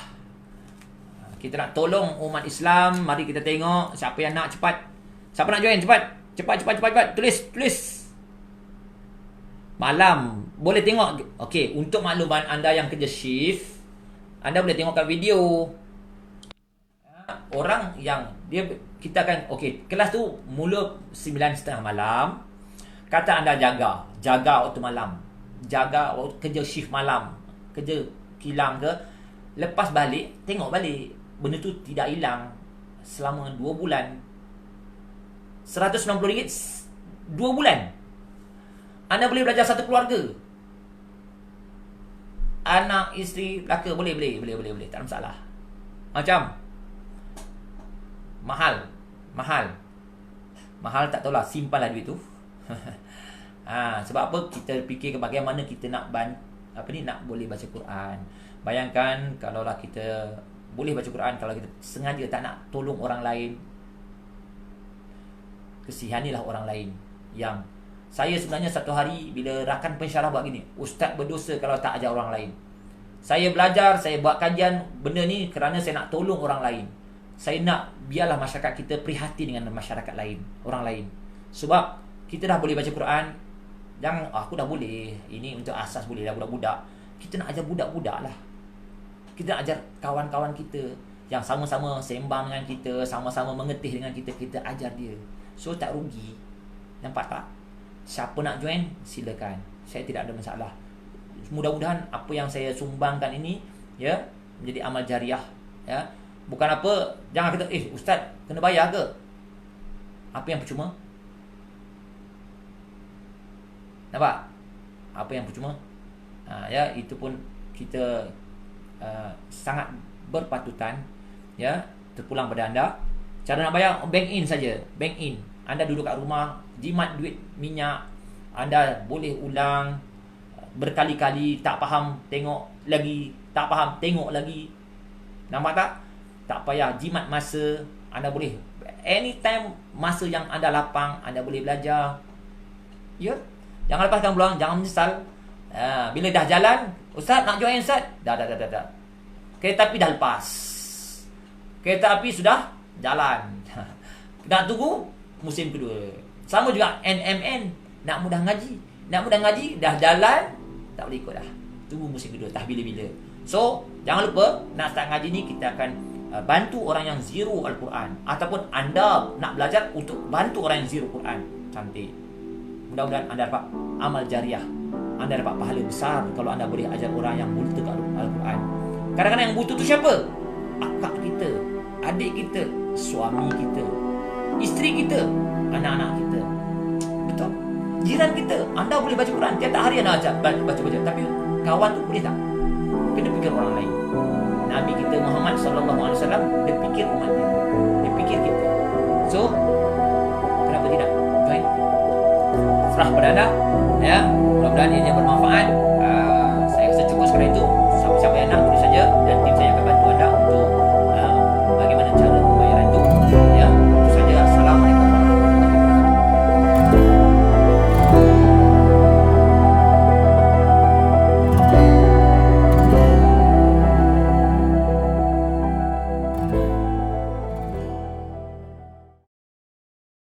Kita nak tolong umat Islam. Mari kita tengok siapa yang nak cepat. Siapa nak join cepat. Cepat. Tulis. Malam boleh tengok. Okey, untuk makluman anda yang kerja shift, anda boleh tengokkan video. Orang yang kita akan kelas tu mula 9:30 malam. Kata anda jaga waktu malam. Jaga waktu kerja shift malam. Kerja kilang ke, lepas balik, tengok balik. Benda tu tidak hilang selama 2 bulan. RM190 2 bulan. Anda boleh belajar satu keluarga. Anak, isteri, lelaki, boleh. Tak ada masalah. Macam mahal tak tahulah, simpanlah duit tu. Sebab apa? Kita fikir bagaimana kita nak nak boleh baca Quran. Bayangkan kalaulah kita boleh baca Quran, kalau kita sengaja tak nak tolong orang lain, kesihanilah orang lain. Yang saya sebenarnya satu hari bila rakan pensyarah buat gini, ustaz berdosa kalau tak ajar orang lain. Saya belajar, saya buat kajian benda ni kerana saya nak tolong orang lain. Saya nak biarlah masyarakat kita prihatin dengan masyarakat lain, orang lain. Sebab kita dah boleh baca Quran. Jangan aku dah boleh, ini untuk asas boleh dah budak-budak. Kita nak ajar budak-budak lah. Kita nak ajar kawan-kawan kita yang sama-sama sembang dengan kita, sama-sama mengetih dengan kita, kita ajar dia. So tak rugi. Nampak tak? Siapa nak join, silakan. Saya tidak ada masalah. Mudah-mudahan apa yang saya sumbangkan ini menjadi amal jariah, Bukan apa, jangan kata ustaz kena bayar ke? Apa yang percuma? Nampak? Apa yang percuma? Itu pun kita sangat berpatutan terpulang pada anda. Cara nak bayar, bank in saja. Bank in. Anda duduk kat rumah, jimat duit minyak, anda boleh ulang berkali-kali, tak faham tengok lagi, tak faham tengok lagi. Nampak tak? Tak payah jimat masa. Anda boleh anytime, masa yang anda lapang, anda boleh belajar. Ya, jangan lepaskan peluang, jangan menyesal. Bila dah jalan, Ustaz nak join Ustaz, dah. Kereta api dah lepas, kereta api sudah jalan. Nak tunggu musim kedua. Sama juga NMN, nak mudah ngaji dah jalan, tak boleh ikut dah, tunggu musim kedua, tak bila-bila. So jangan lupa, nak start ngaji ni kita akan bantu orang yang zero Al-Quran, ataupun anda nak belajar untuk bantu orang yang zero Quran. Cantik. Mudah-mudahan anda dapat amal jariah, anda dapat pahala besar kalau anda boleh ajar orang yang buta Al-Quran. Kadang-kadang yang buta tu siapa? Akak kita, adik kita, suami kita, isteri kita, anak-anak kita. Betul? Jiran kita, anda boleh baca Quran tiap hari, anda baca, tapi kawan tu boleh tak? Kena fikir orang lain. Nabi kita Muhammad sallallahu alaihi wasallam, dia fikir umat dia, dia fikir kita. So kenapa tidak join? Serah pada anda, ya. Mudah-mudahan ini yang bermanfaat.